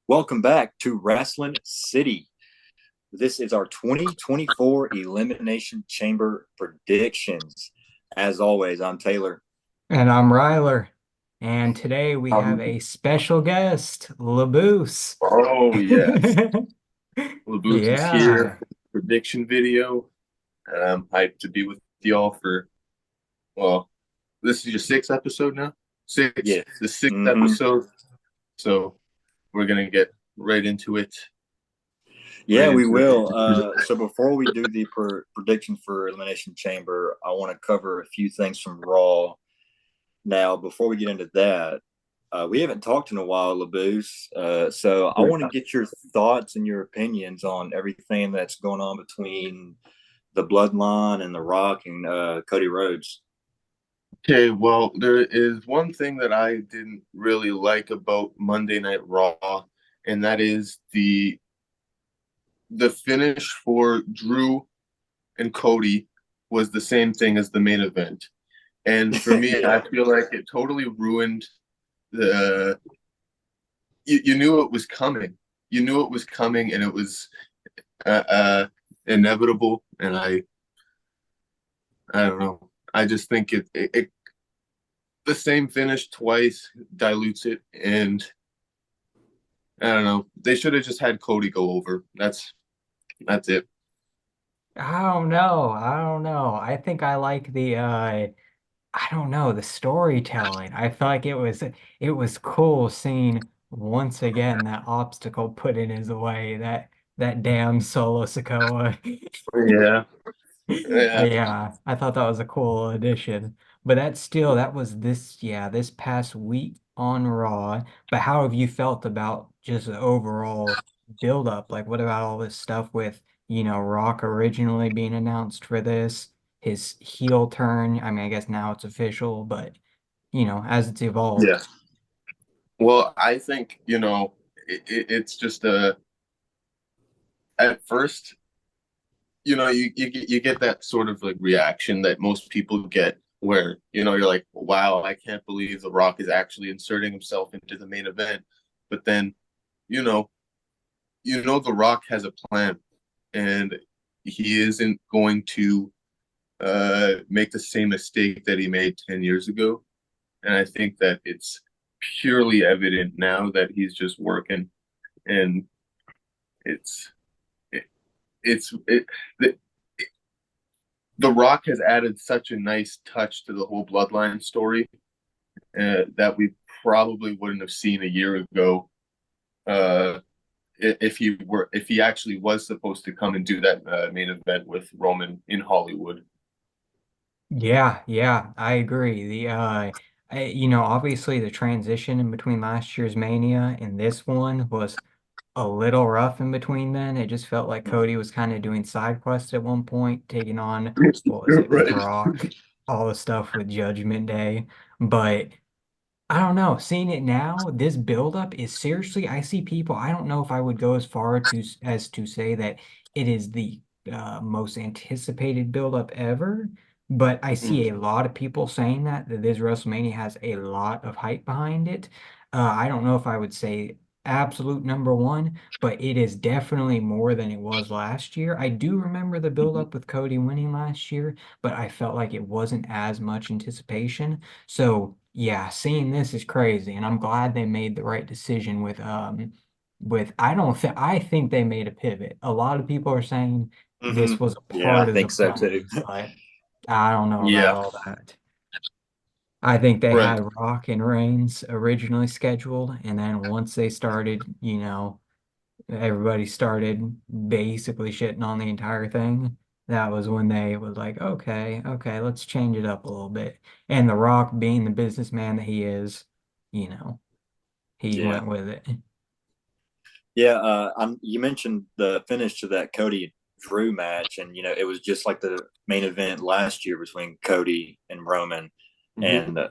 Welcome back to Wrasslin City. This is our 2024 Elimination Chamber predictions. As always, I'm Taylor. And I'm Ryler. And today we have Um, a special guest, Laboose. Oh yes, Labuth is Yeah. here. Prediction video, and I'm hyped to be with y'all for. Well, this is your sixth episode now. Six, yes. the sixth hmm episode. So we're gonna get right into it. Yeah, Right we into will. it. So before we do the prediction for Elimination Chamber, I want to cover a few things from Raw. Now, before we get into that, we haven't talked in a while, Laboose. So I want to get your thoughts and your opinions on everything that's going on between the Bloodline and The Rock and Cody Rhodes. Okay, well, there is one thing that I didn't really like about Monday Night Raw, and that is the finish for Drew and Cody was the same thing as the main event. And for me, Yeah. I feel like it totally ruined the. You knew it was coming. You knew it was coming, and it was inevitable. And I don't know. I just think it the same finish twice dilutes it, and I don't know. They should have just had Cody go over. That's it. I don't know. I don't know. I think I like I don't know, the storytelling. I felt like it was cool seeing once again that obstacle put in his way, that damn Solo Sokoa. Yeah, yeah. Yeah, I thought that was a cool addition. But that was this past week on Raw. But how have you felt about just the overall build up? Like, what about all this stuff with, Rock originally being announced for this, his heel turn? I mean, I guess now it's official, but as it's Yeah. evolved. Well, I think, it's just at first, you get that sort of like reaction that most people get where, you're like, wow, I can't believe The Rock is actually inserting himself into the main event. But then, you know, The Rock has a plan and he isn't going to make the same mistake that he made 10 years ago. And I think that it's purely evident now that he's just working, and it's it, it the Rock has added such a nice touch to the whole Bloodline story that we probably wouldn't have seen a year ago uh, if he actually was supposed to come and do that main event with Roman in Hollywood. Yeah, yeah, I agree. Obviously the transition in between last year's Mania and this one was a little rough in between then. It just felt like Cody was kind of doing side quests at one point, taking on, what was it, Right. Brock, all the stuff with Judgment Day. But I don't know, seeing it now, this buildup is seriously, I see people, I don't know if I would go as far as to say that it is the most anticipated buildup ever, but I see a lot of people saying that this WrestleMania has a lot of hype behind it. I don't know if I would say absolute number one, but it is definitely more than it was last year. I do remember the buildup with Cody winning last year, but I felt like it wasn't as much anticipation. So yeah, seeing this is crazy, and I'm glad they made the right decision with I don't think I think they made a pivot. A lot of people are saying hmm this was a Yeah, I part of the think so too. plan, but I don't know about Yeah. all that. I think they Right. had Rock and Reigns originally scheduled, and then once they started, everybody started basically shitting on the entire thing. That was when they was like, okay, okay, let's change it up a little bit. And The Rock, being the businessman that he is, you know, he Yeah. went with it. Yeah. You mentioned the finish to that Cody Drew match, and it was just like the main event last year between Cody and Roman. Mhm. And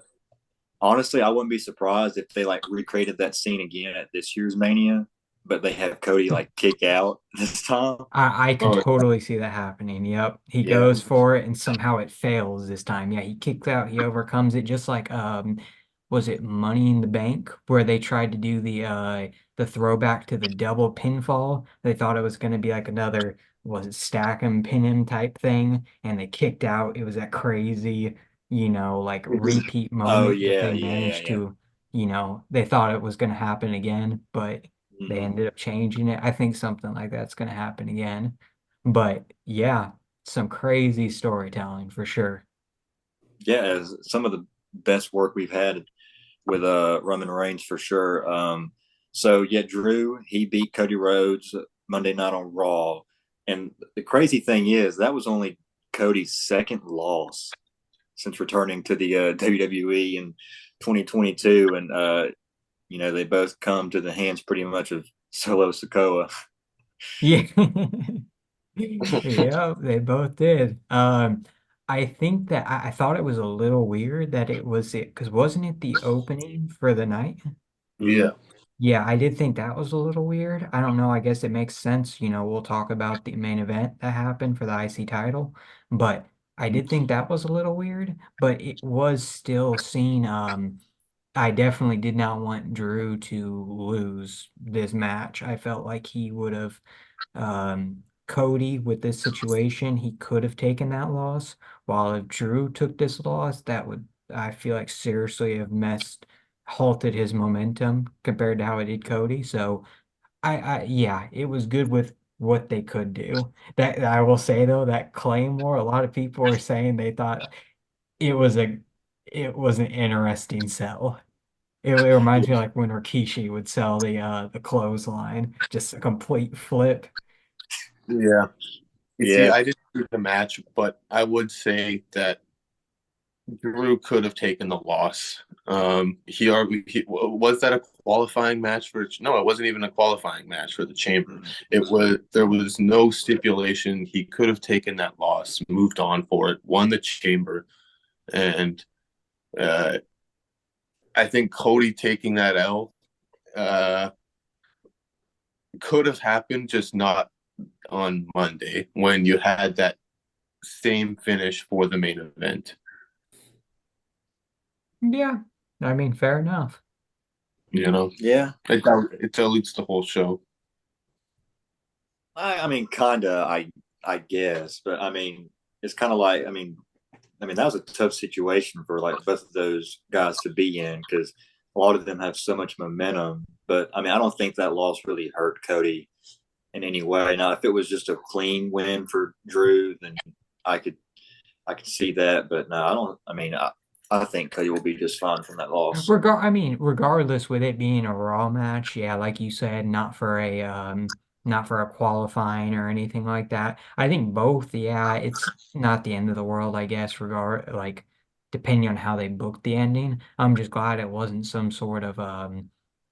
honestly, I wouldn't be surprised if they like recreated that scene again at this year's Mania, but they have Cody like kick out this time. I could Oh, totally see that happening. Yep. He Yeah. goes for it and somehow it fails this time. Yeah, he kicks out, he overcomes it just like was it Money in the Bank, where they tried to do the throwback to the double pinfall. They thought it was going to be like another, was it stack 'em, pin 'em type thing, and they kicked out. It was that crazy, like repeat Oh moment that yeah, they yeah, yeah, managed yeah. to, they thought it was going to happen again, but they Hmm. ended up changing it. I think something like that's going to happen again. But yeah, some crazy storytelling for sure. Yeah, as some of the best work we've had with Roman Reigns for sure. So yeah, Drew, he beat Cody Rhodes Monday night on Raw, and the crazy thing is that was only Cody's second loss since returning to the WWE in 2022, and they both come to the hands pretty much of Solo Sikoa. Yeah. Yeah, they both did. I think that I thought it was a little weird that it was it because wasn't it the opening for the night? Yeah. Yeah, I did think that was a little weird. I don't know. I guess it makes sense. We'll talk about the main event that happened for the IC title, but I did think that was a little weird, but it was still seen. I definitely did not want Drew to lose this match. I felt like he would have Cody with this situation, he could have taken that loss. While if Drew took this loss, that would, I feel like, seriously have halted his momentum compared to how it did Cody. So yeah, it was good with what they could do. That I will say though, that Claymore, a lot of people were saying they thought it was a, it was an interesting sell. It reminds me like when Rikishi would sell the clothesline, just a complete flip. Yeah. You see, Yeah, I didn't see the match, but I would say that Drew could have taken the loss. Was that a qualifying match for? No, it wasn't even a qualifying match for the chamber. There was no stipulation. He could have taken that loss, moved on for it, won the chamber, and uh, I think Cody taking that L uh, could have happened, just not on Monday when you had that same finish for the main event. Yeah, I mean, fair enough. You know, yeah. it dilutes the whole show. I mean, kinda. I guess, but I mean, it's kind of like I mean that was a tough situation for like both of those guys to be in because a lot of them have so much momentum. But I mean, I don't think that loss really hurt Cody in any way. Now, if it was just a clean win for Drew, then I could I could see that. But no, I don't. I mean, I think Cody will be just fine from that loss. I mean, regardless with it being a Raw match, yeah, like you said, not for a qualifying or anything like that. I think both, yeah, it's not the end of the world, I guess, depending on how they booked the ending. I'm just glad it wasn't some sort of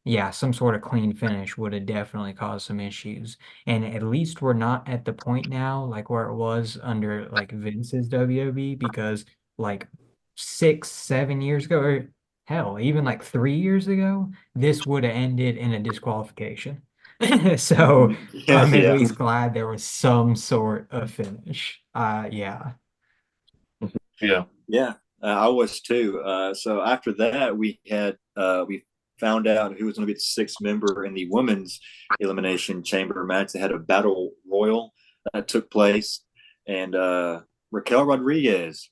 yeah, some sort of clean finish would have definitely caused some issues. And at least we're not at the point now like where it was under like Vince's WWE because like 6, 7 years ago, or hell, even like 3 years ago, this would have ended in a disqualification. So Mhm. Yeah, I'm at yeah, least glad there was some sort of finish. Yeah. Yeah. yeah. I was too. So after that, we found out who was going to be the sixth member in the women's elimination chamber match. They had a battle royal that took place, and Raquel Rodriguez,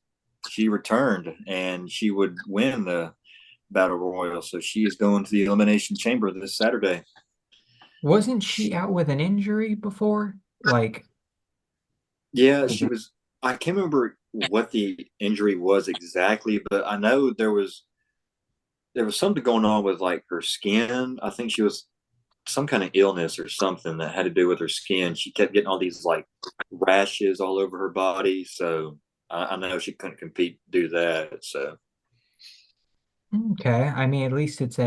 she returned and she would win the battle royal. So she is going to the elimination chamber this Saturday. Wasn't she out with an injury before? Like, Yeah, she was. I can't remember what the injury was exactly, but I know there was something going on with like her skin. I think she was some kind of illness or something that had to do with her skin. She kept getting all these like rashes all over her body. So I know she couldn't compete due to that. So okay. I mean, at least it's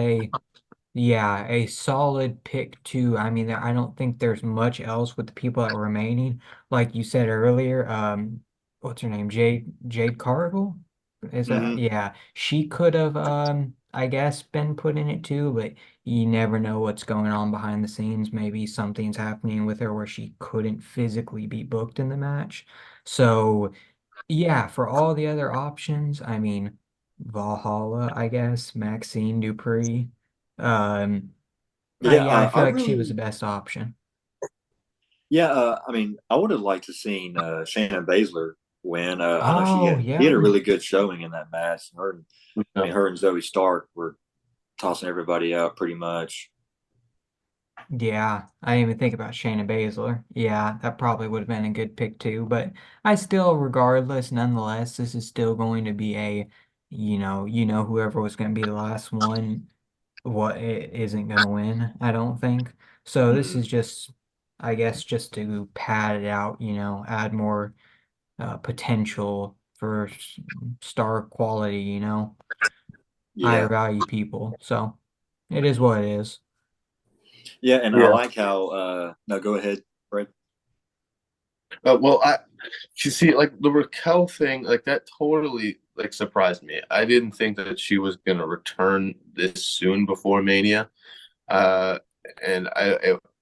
yeah, a solid pick too. I mean, I don't think there's much else with the people that were remaining. Like you said earlier, what's her name? Jade Cargill? Is that? mhm. Yeah, she could have, I guess, been put in it too, but you never know what's going on behind the scenes. Maybe something's happening with her where she couldn't physically be booked in the match. So, yeah, for all the other options, I mean. Valhalla, I guess, Maxine Dupree. Um, Yeah, yeah, I I feel like she was the really, best option. yeah. I mean, I would have liked to seen Shayna Baszler win. I know Oh, she had yeah. a really good showing in that match. I Yeah. mean, her and Zoe Stark were tossing everybody out pretty much. Yeah, I didn't even think about Shayna Baszler. Yeah, that probably would have been a good pick too. But I still, regardless, nonetheless, this is still going to be a, whoever was going to be the last one, what it isn't going to win, I don't think. So this Mhm. is just, I guess, just to pad it out, add more potential for star quality, higher Yeah, value people. So it is what it is. yeah, and I Yeah. like how. No, go ahead, Brett. Well, you see, like the Raquel thing, like that totally like surprised me. I didn't think that she was gonna return this soon before Mania, uh, and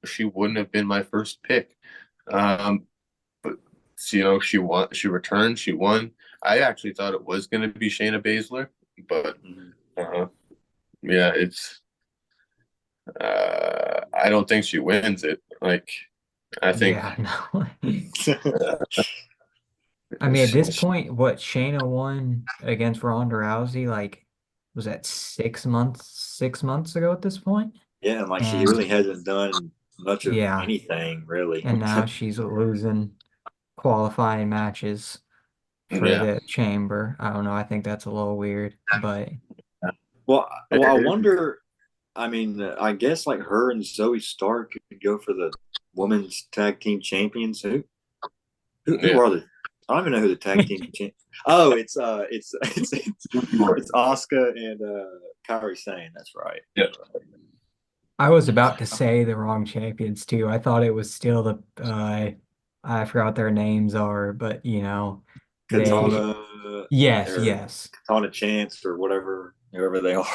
she wouldn't have been my first pick. Um, but she won, she returned, she won. I actually thought it was gonna be Shayna Baszler, but Mhm. uh, yeah, it's I don't think she wins it. Like I think. Yeah, no. I mean, at this point, what Shayna won against Ronda Rousey, like, was that 6 months ago at this point? Yeah, and like she And really hasn't done much of yeah, anything really. and now she's losing qualifying matches for Yeah. the chamber. I don't know. I think that's a little weird, but Well, I wonder. I mean, I guess like her and Zoe Stark could go for the women's tag team champions. Who Yeah. are the? I don't even know who the tag team champ. Oh, it's Asuka and Kairi Sane. That's right. Yeah. I was about to say the wrong champions too. I thought it was still I forgot what their names are, but they, Katana yes, or yes. Katana Chance or whatever, whoever they are.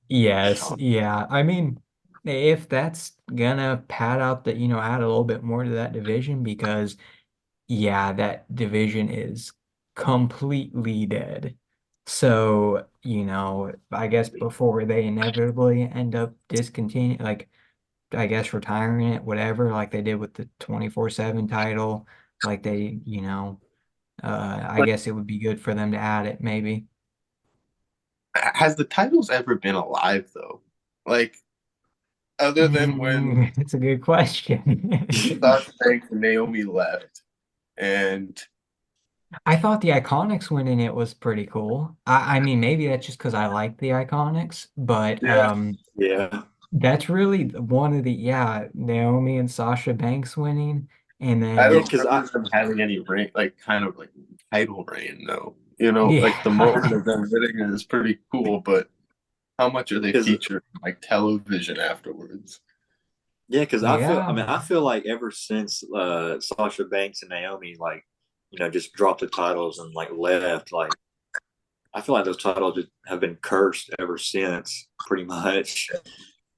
Yes, yeah. I mean, if that's gonna pad out that, add a little bit more to that division because yeah, that division is completely dead. So, I guess before they inevitably end up discontinuing, like, I guess retiring it, whatever, like they did with the 24/7 title, like they, I Like, guess it would be good for them to add it, maybe. has the titles ever been alive though? Like, other than when It's a good question. Sasha Banks and Naomi left, and I thought the Iconics winning it was pretty cool. I mean, maybe that's just because I like the Iconics, but yeah, Yeah, that's really one of the yeah, Naomi and Sasha Banks winning, and I yeah, then don't because I remember them having any reign, like kind of like title reign though. Like the moment yeah, of them winning it is pretty cool, but how much are they because featured on like television afterwards? yeah, because I yeah, mean, I feel like ever since Sasha Banks and Naomi like just dropped the titles and like left, like I feel like those titles just have been cursed ever since, pretty much.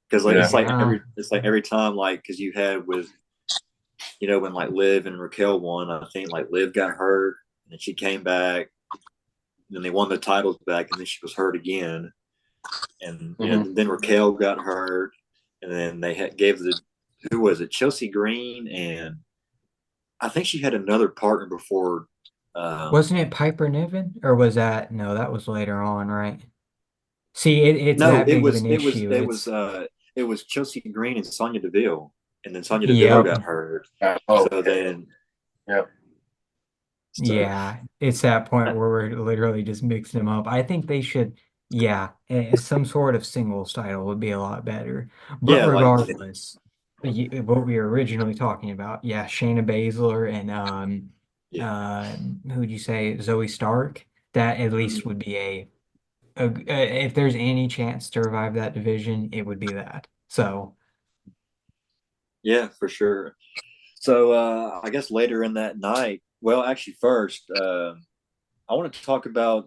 Because like Yeah, yeah, it's like every time like because you had with when like Liv and Raquel won, I think like Liv got hurt and then she came back, and then they won the titles back, and then she was hurt again, and hmm then Raquel got hurt, and then they gave the who was it Chelsea Green, and I think she had another partner before. wasn't it Piper Niven or was that no? That was later on, right? See, it's No, that big of an issue. It's it was Chelsea Green and Sonya Deville, and then Sonya Deville yep, got hurt. Oh, So then, yeah. so yeah, it's that point where we're literally just mixing them up. I think they should, yeah, some sort of singles title would be a lot better. But yeah, like regardless, what we were originally talking about, yeah, Shayna Baszler and yeah, uh, who'd you say, Zoe Stark? That at least would be if there's any chance to revive that division, it would be that. So, yeah, for sure. So I guess later in that night, well, actually, first, I want to talk about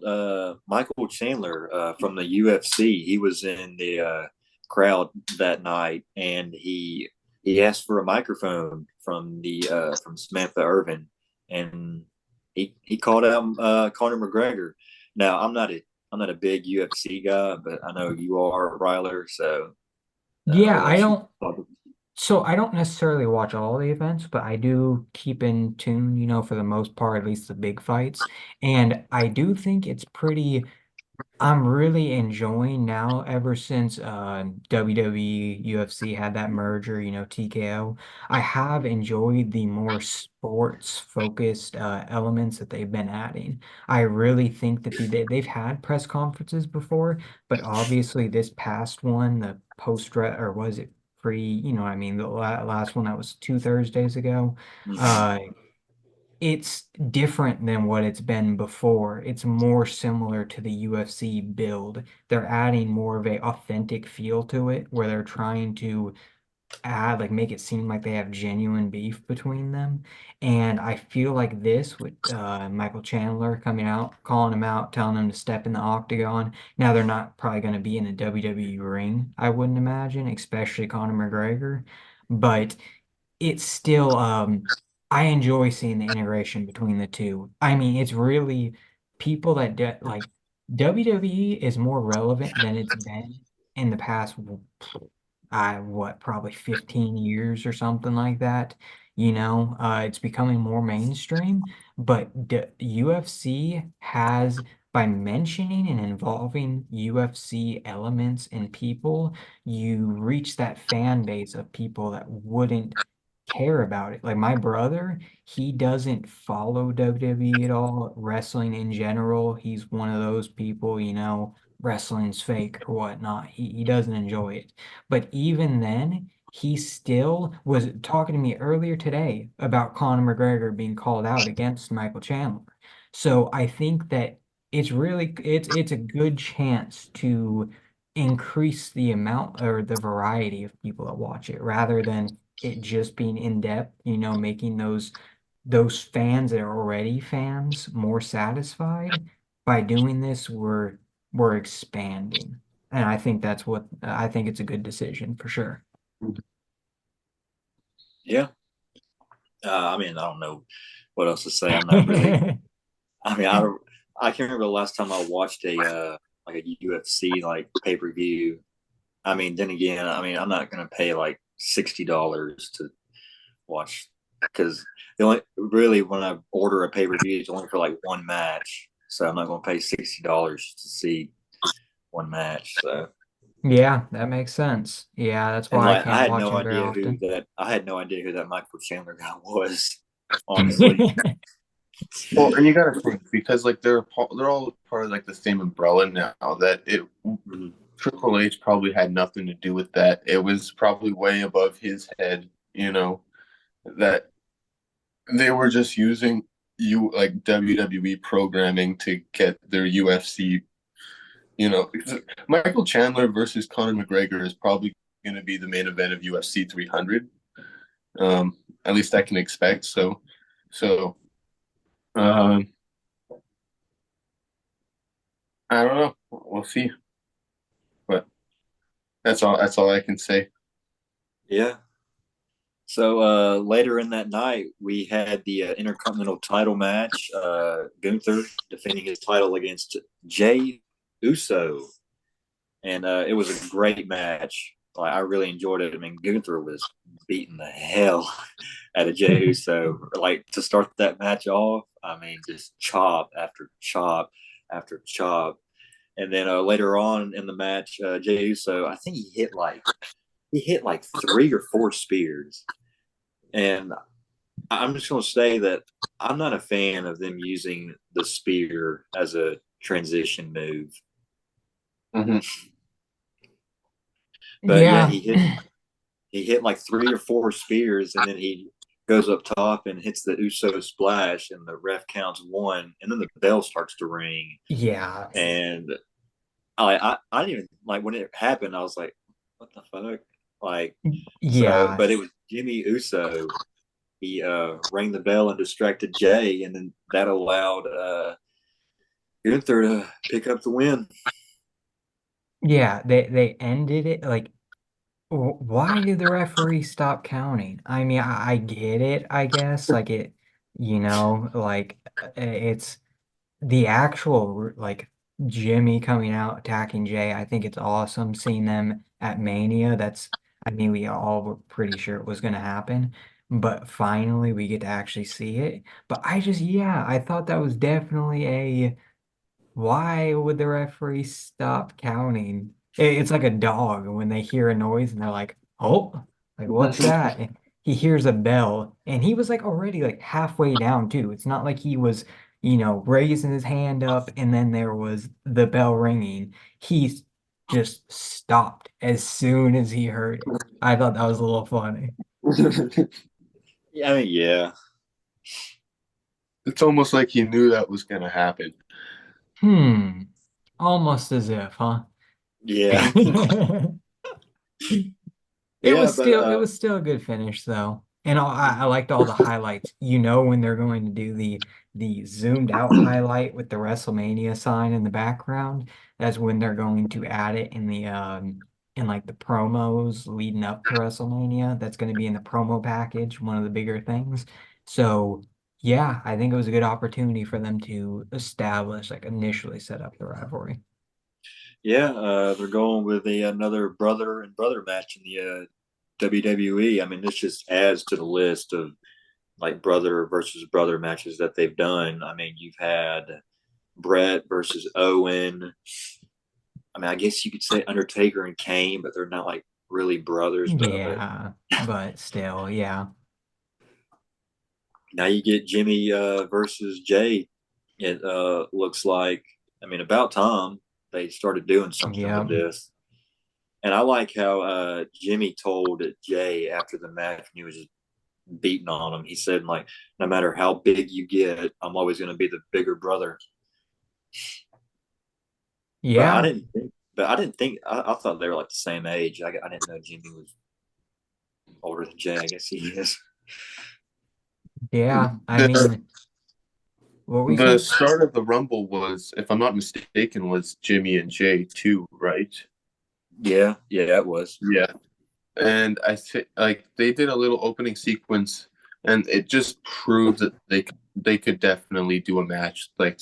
Michael Chandler from the UFC. He was in the crowd that night, and he asked for a microphone from the from Samantha Irvin, and he called out Conor McGregor. Now, not a big UFC guy, but I know you are, Ryler. So Yeah, I'll I let you don't. talk. So I don't necessarily watch all the events, but I do keep in tune, for the most part, at least the big fights. And I do think it's pretty. I'm really enjoying now ever since WWE UFC had that merger, TKO. I have enjoyed the more sports focused elements that they've been adding. I really think that they've had press conferences before, but obviously this past one, the post or was it pre, what I mean, the last one that was 2 Thursdays ago. Mhm. Uh it's different than what it's been before. It's more similar to the UFC build. They're adding more of a authentic feel to it, where they're trying to add, like, make it seem like they have genuine beef between them. And I feel like this with Michael Chandler coming out, calling him out, telling him to step in the octagon. Now they're not probably going to be in a WWE ring, I wouldn't imagine, especially Conor McGregor. But it's still I enjoy seeing the integration between the two. I mean, it's really people that like WWE is more relevant than it's been in the past probably 15 years or something like that. It's becoming more mainstream, but the UFC has, by mentioning and involving UFC elements and people, you reach that fan base of people that wouldn't care about it. Like my brother, he doesn't follow WWE at all, wrestling in general. He's one of those people, wrestling's fake or whatnot. He doesn't enjoy it. But even then, he still was talking to me earlier today about Conor McGregor being called out against Michael Chandler. So I think that it's a good chance to increase the amount or the variety of people that watch it rather than it just being in depth, making those fans that are already fans more satisfied. By doing this, we're expanding. And I think it's a good decision for sure. Yeah. I mean, I don't know what else to say. I'm not really. I mean, I can't remember the last time I watched a like a UFC like pay per view. I mean, then again, I mean, I'm not gonna pay like $60 to watch because the only really when I order a pay per view, it's only for like one match. So I'm not gonna pay $60 to see one match. So Yeah, that makes sense. Yeah, that's and why I like I can't had watch no him very idea often. who that Michael Chandler guy was. Honestly. Well, and you gotta think because like they're all part of like the same umbrella now that it Mhm. Triple H probably had nothing to do with that. It was probably way above his head, that they were just using like WWE programming to get their UFC. Michael Chandler versus Conor McGregor is probably going to be the main event of UFC 300. At least I can expect. So um, I don't know. We'll see. But that's all I can say. Yeah. So later in that night, we had the Intercontinental title match. Gunther defending his title against Jay Uso, and it was a great match. Like, I really enjoyed it. I mean, Gunther was beating the hell out of Jay Uso. Like to start that match off, I mean, just chop after chop after chop, and then later on in the match, Jay Uso, I think he hit like 3 or 4 spears. And I'm just going to say that I'm not a fan of them using the spear as a transition move. Mm-hmm. But yeah, Yeah. he hit like 3 or 4 spears, and then he goes up top and hits the Uso splash, and the ref counts one, and then the bell starts to ring. Yeah. And I didn't even like when it happened. I was like, what the fuck? Like, so, Yeah. but it was Jimmy Uso. He rang the bell and distracted Jay, and then that allowed Gunther to pick up the win. Yeah, they ended it like why did the referee stop counting? I mean, I get it, I guess. Like it's the actual like Jimmy coming out attacking Jay. I think it's awesome seeing them at Mania. I mean, we all were pretty sure it was going to happen, but finally we get to actually see it. But yeah, I thought that was definitely a why would the referee stop counting? It's like a dog when they hear a noise and they're like, "Oh, like what's that?" And he hears a bell, and he was like already like halfway down too. It's not like he was, raising his hand up and then there was the bell ringing. He just stopped as soon as he heard it. I thought that was a little funny. Yeah, I mean, yeah, It's almost like he knew that was going to happen. Hmm, almost as if, huh? yeah, yeah. But It was still a good finish though. And I liked all the highlights. You know when they're going to do the zoomed out highlight with the WrestleMania sign in the background, that's when they're going to add it in like the promos leading up to WrestleMania. That's going to be in the promo package, one of the bigger things. So yeah, I think it was a good opportunity for them to establish, like initially set up the rivalry. yeah, they're going with another brother and brother match in the WWE. I mean, this just adds to the list of like brother versus brother matches that they've done. I mean, you've had Brett versus Owen. I mean, I guess you could say Undertaker and Kane, but they're not like really brothers. But Yeah, but still, yeah. now you get Jimmy versus Jay. It looks like, I mean, about time they started doing something with Yep. this. And I like how Jimmy told Jay after the match when he was just beating on him. He said, like, no matter how big you get, I'm always going to be the bigger brother. But I Yeah. didn't think, I thought they were like the same age. I didn't know Jimmy was older than Jay. I guess he is. Yeah. I The, mean, what were we the saying? start of the Rumble was, if I'm not mistaken, was Jimmy and Jay too, right? Yeah, yeah, it was. Yeah. And I think like they did a little opening sequence, and it just proved that they could definitely do a match like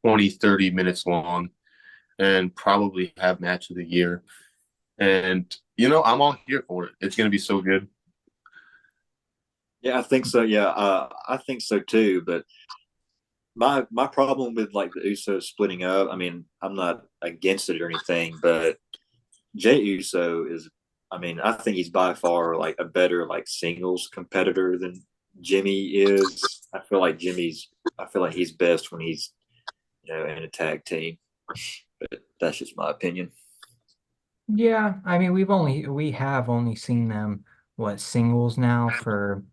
20-30 minutes long, and probably have match of the year. And I'm all here for it. It's gonna be so good. Yeah, I think so. Yeah, I think so too. But my problem with like the Usos splitting up, I mean, I'm not against it or anything, but Jay Uso is, I mean, I think he's by far like a better like singles competitor than Jimmy is. I feel like he's best when he's, in a tag team. But that's just my opinion. Yeah. I mean, we have only seen them, what, singles now for,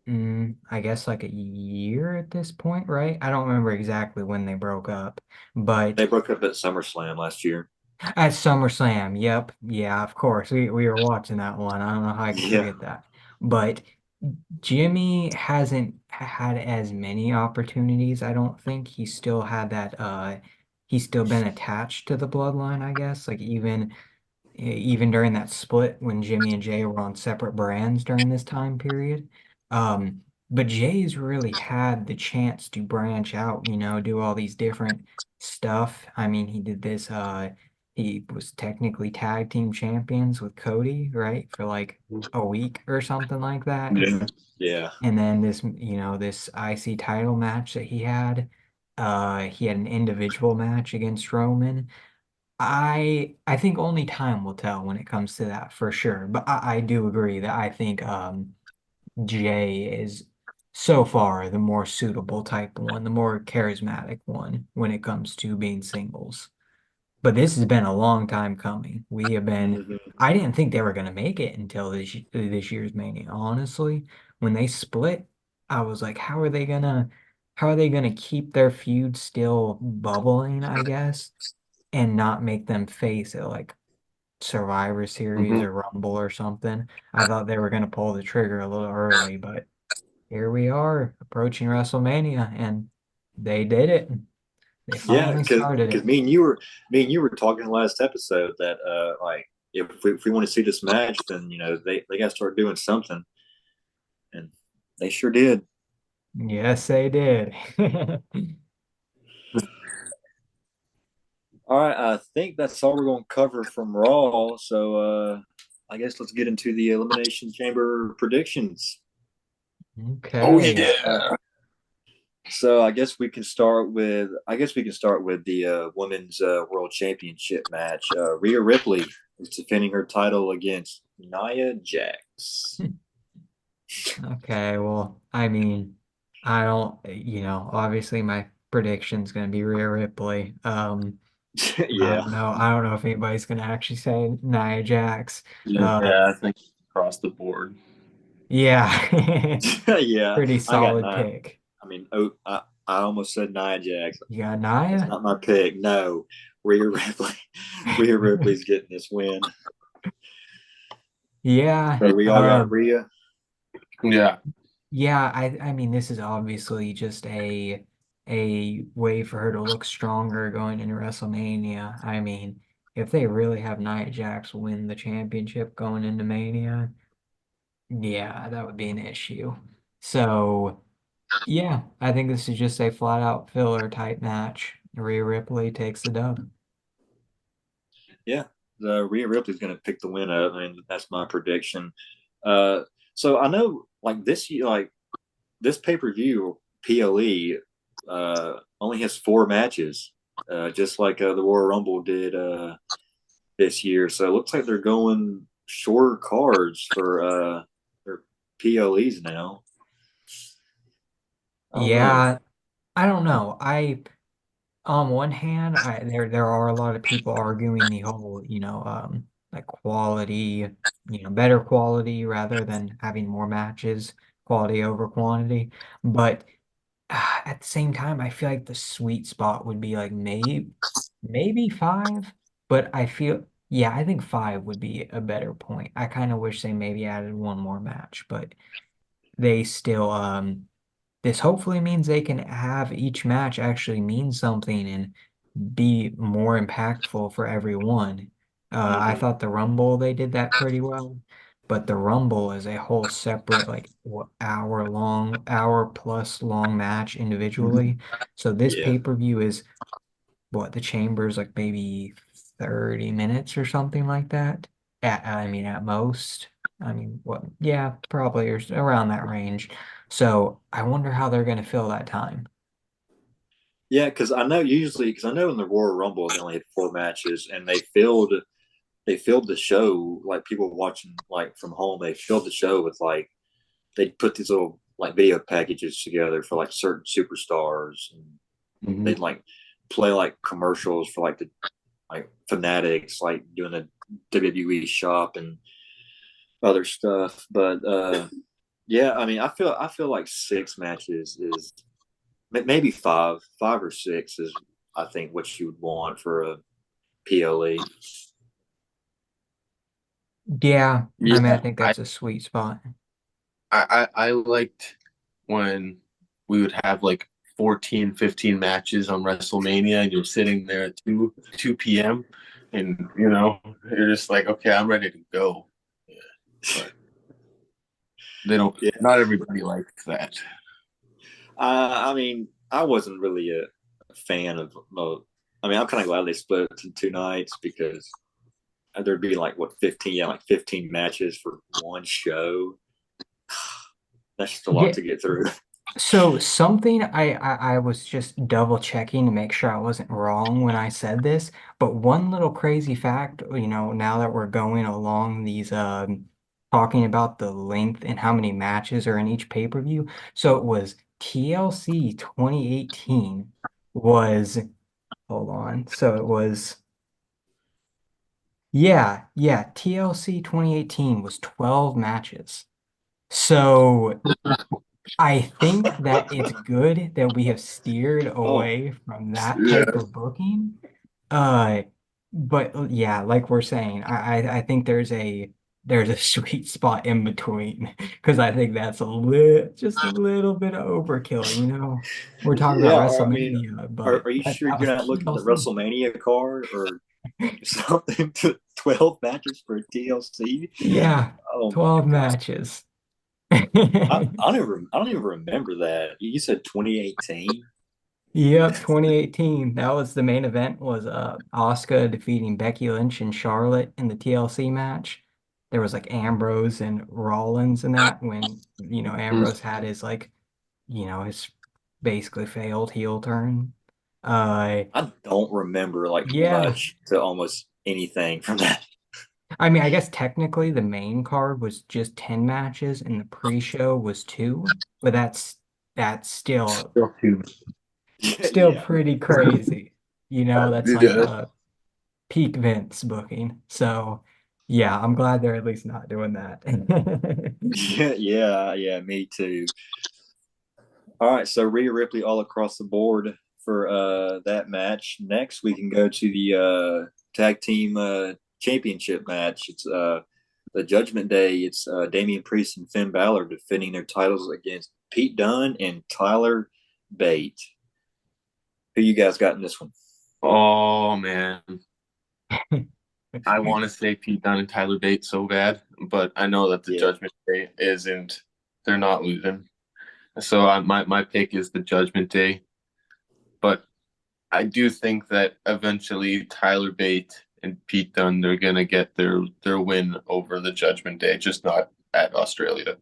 I guess like a year at this point, right? I don't remember exactly when they broke up, but They broke up at SummerSlam last year. at SummerSlam, yep. Yeah, of course. We were watching that one. I don't know how I could Yeah. forget that. But Jimmy hasn't had as many opportunities, I don't think. He still had that he's still been attached to the bloodline, I guess. Like even during that split when Jimmy and Jay were on separate brands during this time period. Um, but Jay's really had the chance to branch out, do all these different stuff. I mean, he did this, he was technically tag team champions with Cody, right? For like a week or something like that. Yeah. Yeah. And then this IC title match that he had an individual match against Roman. I think only time will tell when it comes to that for sure. But I do agree that I think Jay is so far the more suitable type one, the more charismatic one when it comes to being singles. But this has been a long time coming. Mhm. I didn't think they were going to make it until this year's Mania. Honestly, when they split, I was like, how are they gonna keep their feud still bubbling, I guess, and not make them face it like Survivor Series Mhm. or Rumble or something. I thought they were gonna pull the trigger a little early, but here we are approaching WrestleMania, and they did it. They Yeah, finally started because it. me and you were talking last episode that like if we want to see this match, then they got to start doing something, and they sure did. Yes, they did. All right, I think that's all we're going to cover from Raw. So I guess let's get into the Elimination Chamber predictions. Oh Okay. yeah. So I guess we can start with the women's world championship match. Rhea Ripley is defending her title against Nia Jax. Okay, well, I mean, I don't, obviously my prediction's gonna be Rhea Ripley. Yeah, I don't know if anybody's gonna actually say Nia Jax. Uh, Yeah, I think across the board. yeah, yeah. pretty I got solid Nia. pick. I mean, oh, I almost said Nia Jax. You got That's Nia? not my pick. No, Rhea Ripley. Rhea Ripley's getting this win. Yeah, So we all got Rhea. Yeah. yeah, I mean this is obviously just a way for her to look stronger going into WrestleMania. I mean, if they really have Nia Jax win the championship going into Mania, yeah, that would be an issue. So, yeah, I think this is just a flat out filler type match. Rhea Ripley takes the dub. Yeah, the Rhea Ripley's going to pick the win up, and that's my prediction. Uh, so I know, like this year, like this pay per view, PLE only has 4 matches, just like the Royal Rumble did this year. So it looks like they're going shorter cards for their PLEs now. I don't know. Yeah, I don't know. On one hand, there are a lot of people arguing the whole, like quality, better quality rather than having more matches, quality over quantity. But at the same time, I feel like the sweet spot would be like maybe five, but yeah, I think five would be a better point. I kind of wish they maybe added one more match, but they still this hopefully means they can have each match actually mean something and be more impactful for everyone. I Hmm. thought the Rumble they did that pretty well, but the Rumble is a whole separate like hour plus long match individually. So this Yeah. pay-per-view is what the Chamber's like maybe 30 minutes or something like that. I mean, at most. I mean, what? Yeah, probably or around that range. So I wonder how they're going to fill that time. Yeah, because I know in the Royal Rumble they only had 4 matches, and they filled the show like people watching like from home. They filled the show with like they put these little like video packages together for like certain superstars, and Mhm. they'd like play like commercials for like the like fanatics, like doing the WWE shop and other stuff. But yeah, I mean, I feel like 6 matches is maybe five or six is I think what you would want for a PLE. Yeah, I mean, I Yeah. think that's a sweet spot. I liked when we would have like 14, 15 matches on WrestleMania and you're sitting there at 2 p.m. and you're just like, okay, I'm ready to go. Yeah. But they don't Yeah, not everybody likes that. I mean, I wasn't really a fan of. I mean, I'm kind of glad they split it to 2 nights because there'd be like what 15, yeah, like 15 matches for one show. That's just a lot Yeah, to get through. so something I was just double checking to make sure I wasn't wrong when I said this, but one little crazy fact, now that we're going along these talking about the length and how many matches are in each pay-per-view. So it was TLC 2018 was hold on. So it was yeah, TLC 2018 was 12 matches. So I think that it's good that we have steered Oh, away from that type Yeah. of booking. Uh, but yeah, like we're saying, I think there's a sweet spot in between because I think that's just a little bit of overkill, We're talking about yeah. Or I mean, WrestleMania, but are you sure that you're was not looking at the TLC. WrestleMania card or something to 12 matches for TLC? Yeah, Oh my 12 goodness. matches. I don't even remember that. You said 2018. Yep, 2018. That was the main event was Asuka defeating Becky Lynch and Charlotte in the TLC match. There was like Ambrose and Rollins in that when, Mm. Ambrose had his his basically failed heel turn. Uh I don't remember like yeah. much to almost anything from that. I mean, I guess technically the main card was just 10 matches and the pre-show was two, but that's Still too. still Yeah. pretty crazy. That's like Yeah. peak Vince booking. So yeah, I'm glad they're at least not doing that. Yeah, me too. All right, so Rhea Ripley all across the board for that match. Next, we can go to the tag team championship match. It's the Judgment Day. It's Damian Priest and Finn Balor defending their titles against Pete Dunne and Tyler Bate. Who you guys got in this one? Oh man, I want to say Pete Dunne and Tyler Bate so bad, but I know that the Yeah, Judgment Day isn't. They're not losing. So my pick is the Judgment Day, but I do think that eventually Tyler Bate and Pete Dunne they're gonna get their win over the Judgment Day, just not at Australia.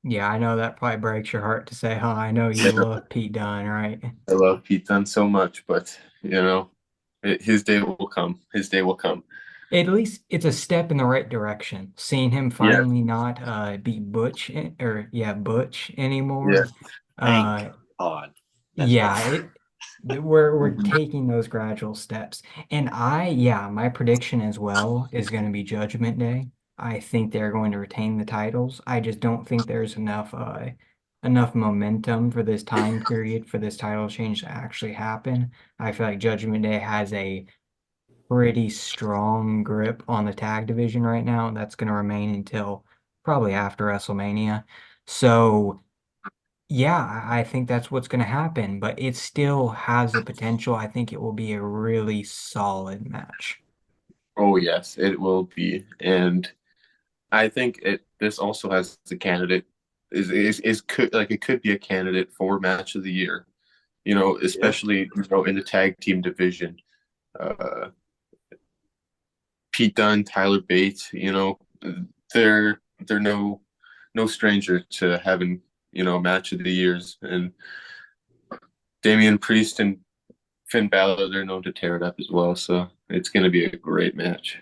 Yeah, I know that probably breaks your heart to say, huh? I know you love Pete Dunne, right? I love Pete Dunne so much, but his day will come. His day will come. At least it's a step in the right direction. Seeing him Yeah, finally not be Butch yeah. anymore. thank Uh God. That's yeah, over. we're Mhm. taking those gradual steps. And my prediction as well is going to be Judgment Day. I think they're going to retain the titles. I just don't think there's enough momentum for this time period for this title change to actually happen. I feel like Judgment Day has a pretty strong grip on the tag division right now, and that's going to remain until probably after WrestleMania. So, yeah, I think that's what's going to happen, but it still has the potential. I think it will be a really solid match. Oh yes, it will be, and I think this also has the candidate is could like it could be a candidate for match of the year. Yeah. Especially in the tag team division. Uh, Pete Dunne, Tyler Bates, they're no stranger to having match of the years, and Damian Priest and Finn Balor they're known to tear it up as well. So it's going to be a great match.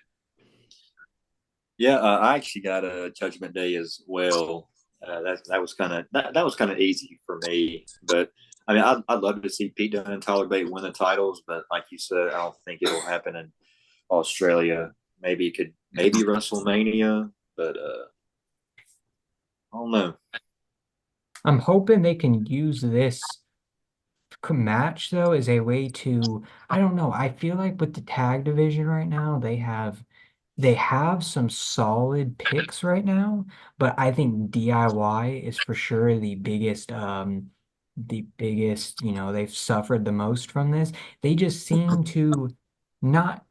Yeah, I actually got a Judgment Day as well. That was kind of that was kind of easy for me, but I mean, I'd love to see Pete Dunne and Tyler Bate win the titles, but like you said, I don't think it'll happen in Australia. Maybe it could, maybe WrestleMania, but I don't know. I'm hoping they can use this match though as a way to, I don't know, I feel like with the tag division right now, they have some solid picks right now, but I think DIY is for sure the biggest, they've suffered the most from this. They just seem to not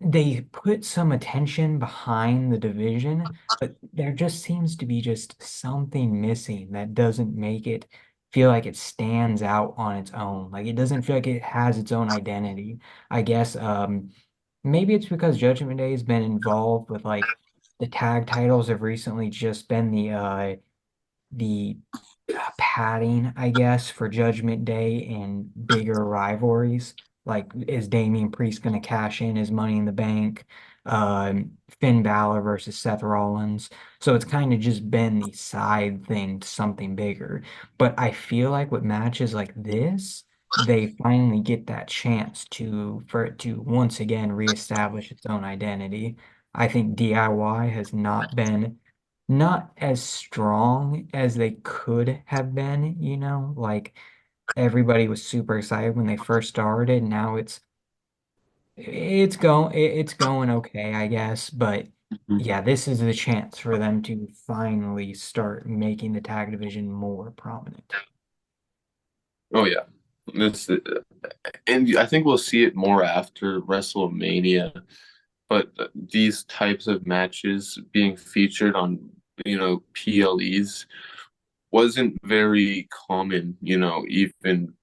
they put some attention behind the division, but there just seems to be just something missing that doesn't make it feel like it stands out on its own. Like it doesn't feel like it has its own identity. I guess maybe it's because Judgment Day has been involved with like the tag titles have recently just been the padding, I guess, for Judgment Day and bigger rivalries. Like, is Damian Priest going to cash in his Money in the Bank? Finn Balor versus Seth Rollins. So it's kind of just been the side thing to something bigger. But I feel like with matches like this, they finally get that chance for it to once again reestablish its own identity. I think DIY has not as strong as they could have been, like everybody was super excited when they first started. Now it's going okay, I guess, but yeah, this is the chance for them to finally start making the tag division more prominent. Oh yeah, this and I think we'll see it more after WrestleMania. But these types of matches being featured on PLEs wasn't very common. Even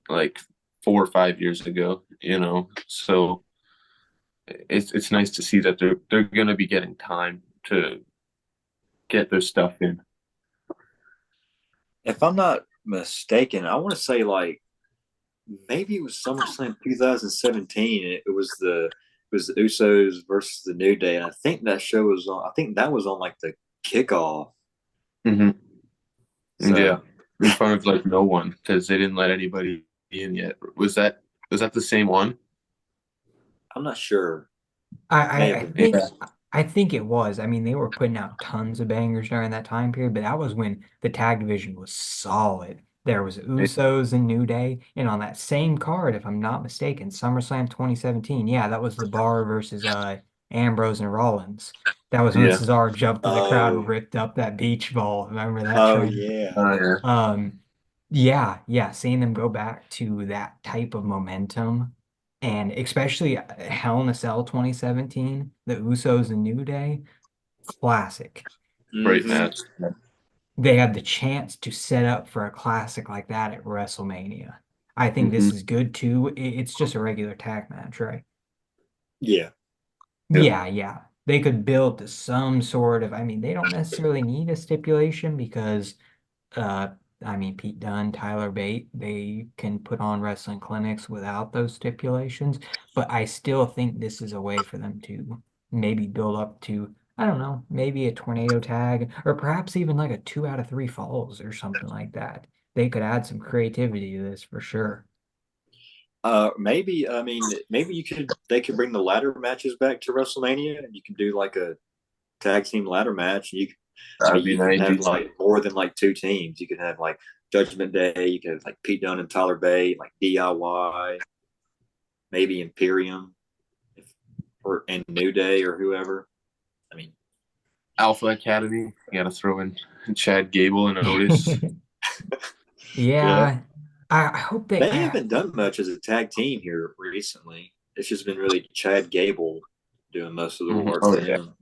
like 4 or 5 years ago, So it's nice to see that they're gonna be getting time to get their stuff in. If I'm not mistaken, I want to say like maybe it was SummerSlam 2017. And it was the Usos versus the New Day, and I think that show was on. I think that was on like the kickoff. Mm-hmm. Yeah, So in front of like no one because they didn't let anybody in yet. Was that the same one? I'm not sure. I, May I have I been. think I think it was. I mean, they were putting out tons of bangers during that time period, but that was when the tag division was solid. There was Yeah. Usos and New Day, and on that same card, if I'm not mistaken, SummerSlam 2017. Yeah, that was the Bar versus Ambrose and Rollins. That was when Yeah. Cesaro jumped in the crowd and Oh, ripped up that beach ball. Remember that oh trend? yeah. Yeah. Um, yeah, yeah, seeing them go back to that type of momentum, and especially Hell in a Cell 2017, the Usos and New Day, classic. Great Hmm. match. They had the chance to set up for a classic like that at WrestleMania. I think Mm-hmm. this is good too. It's just a regular tag match, right? Yeah. Yep. Yeah, yeah. They could build to some sort of, I mean, they don't necessarily need a stipulation because Uh, I mean, Pete Dunne, Tyler Bate, they can put on wrestling clinics without those stipulations, but I still think this is a way for them to maybe build up to, I don't know, maybe a tornado tag, or perhaps even like a 2 out of 3 falls or something like that. They could add some creativity to this for sure. Maybe I mean maybe they could bring the ladder matches back to WrestleMania, and you can do like a tag team ladder match. I That'd mean, be you can have nice. like more than like two teams. You can have like Judgment Day. You can have like Pete Dunne and Tyler Bate, like DIY, maybe Imperium, if, or and New Day or whoever. I mean, Alpha Academy. You gotta throw in Chad Gable and Otis. yeah, Yeah, I hope they, they haven't done much as a tag team here recently. It's just been really Chad Gable doing most of the Mhm. work Oh for yeah. him.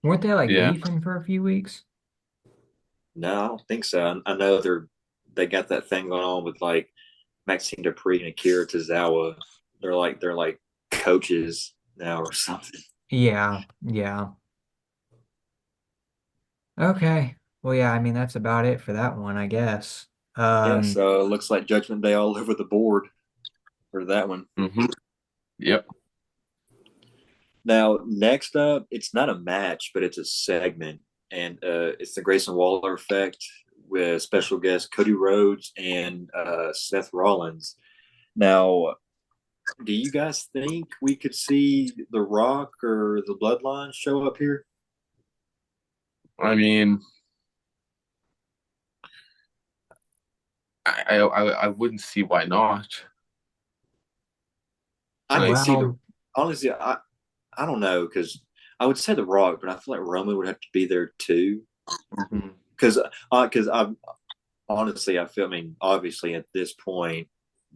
weren't they like Yeah. beefing for a few weeks? No, I don't think so. I know they got that thing going on with like Maxine Dupree and Akira Tozawa. They're like coaches now or something. Yeah, yeah. Okay. Well, yeah, I mean, that's about it for that one, I guess. Yeah, Um, so it looks like Judgment Day all over the board for that one. Mm-hmm. Yep. Now, next up, it's not a match, but it's a segment, and it's the Grayson Waller effect with special guests Cody Rhodes and Seth Rollins. Now, do you guys think we could see The Rock or the Bloodline show up here? I mean, I wouldn't see why not. I could Like, see the well, honestly, I don't know because I would say The Rock, but I feel like Roman would have to be there too. mhm. Because I honestly I feel I mean obviously at this point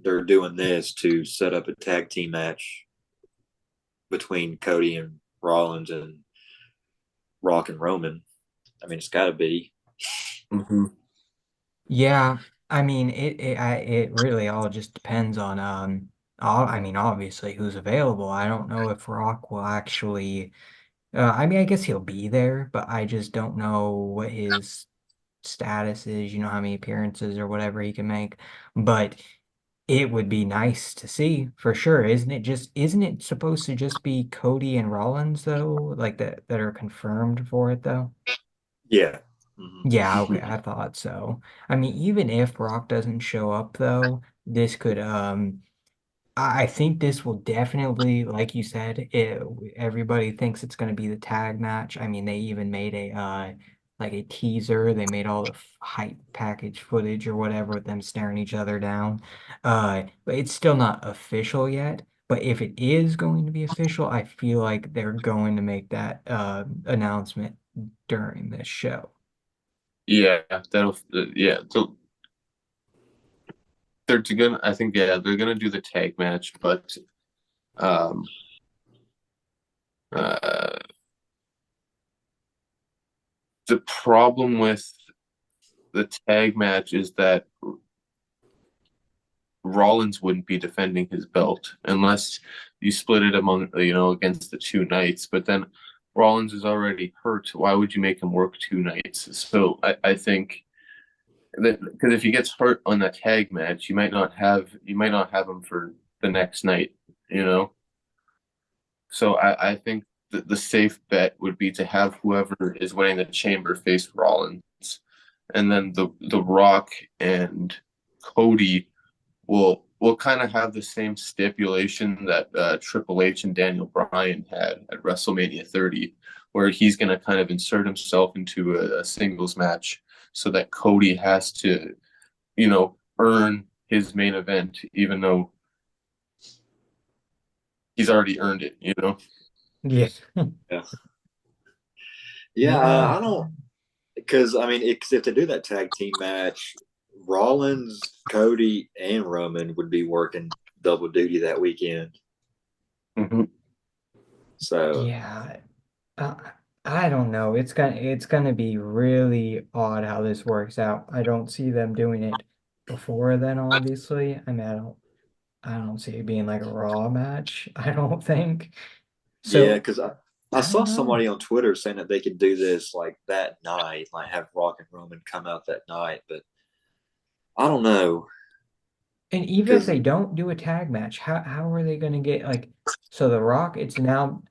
they're doing this to set up a tag team match between Cody and Rollins and Rock and Roman. I mean it's got to be. Mhm. yeah, I mean, it really all just depends on, I mean, obviously who's available. I don't know if Rock will actually, I mean, I guess he'll be there, but I just don't know what his status is, how many appearances or whatever he can make. But it would be nice to see for sure. Isn't it supposed to just be Cody and Rollins though? Like that are confirmed for it though? Yeah. Hmm. Yeah, okay, I thought so. I mean, even if Brock doesn't show up though, this could I think this will definitely, like you said, everybody thinks it's going to be the tag match. I mean, they even made a like a teaser. They made all the hype package footage or whatever with them staring each other down. But it's still not official yet. But if it is going to be official, I feel like they're going to make that announcement during this show. Yeah, yeah. They're gonna. I think they're gonna do the tag match, but um, uh, the problem with the tag match is that Rollins wouldn't be defending his belt unless you split it among, against the two nights. But then Rollins is already hurt. Why would you make him work two nights? So I think that because if he gets hurt on that tag match, you might not have him for the next night, you know. So I think that the safe bet would be to have whoever is winning the chamber face Rollins, and then the Rock and Cody will kind of have the same stipulation that Triple H and Daniel Bryan had at WrestleMania 30, where he's going to kind of insert himself into a singles match so that Cody has to, earn his main event, even though he's already earned it. Yeah. Yeah. Yeah, I don't, because I mean, if they do that tag team match, Rollins, Cody, and Roman would be working double duty that weekend. Mm-hmm. So Yeah. Uh, I don't know. It's gonna be really odd how this works out. I don't see them doing it before then, obviously. I mean, I don't see it being like a Raw match, I don't think. yeah, So because I I saw don't know. somebody on Twitter saying that they could do this like that night, like have Rock and Roman come out that night, but I don't know And even if because they don't do a tag match, how are they gonna get like so The Rock, it's now,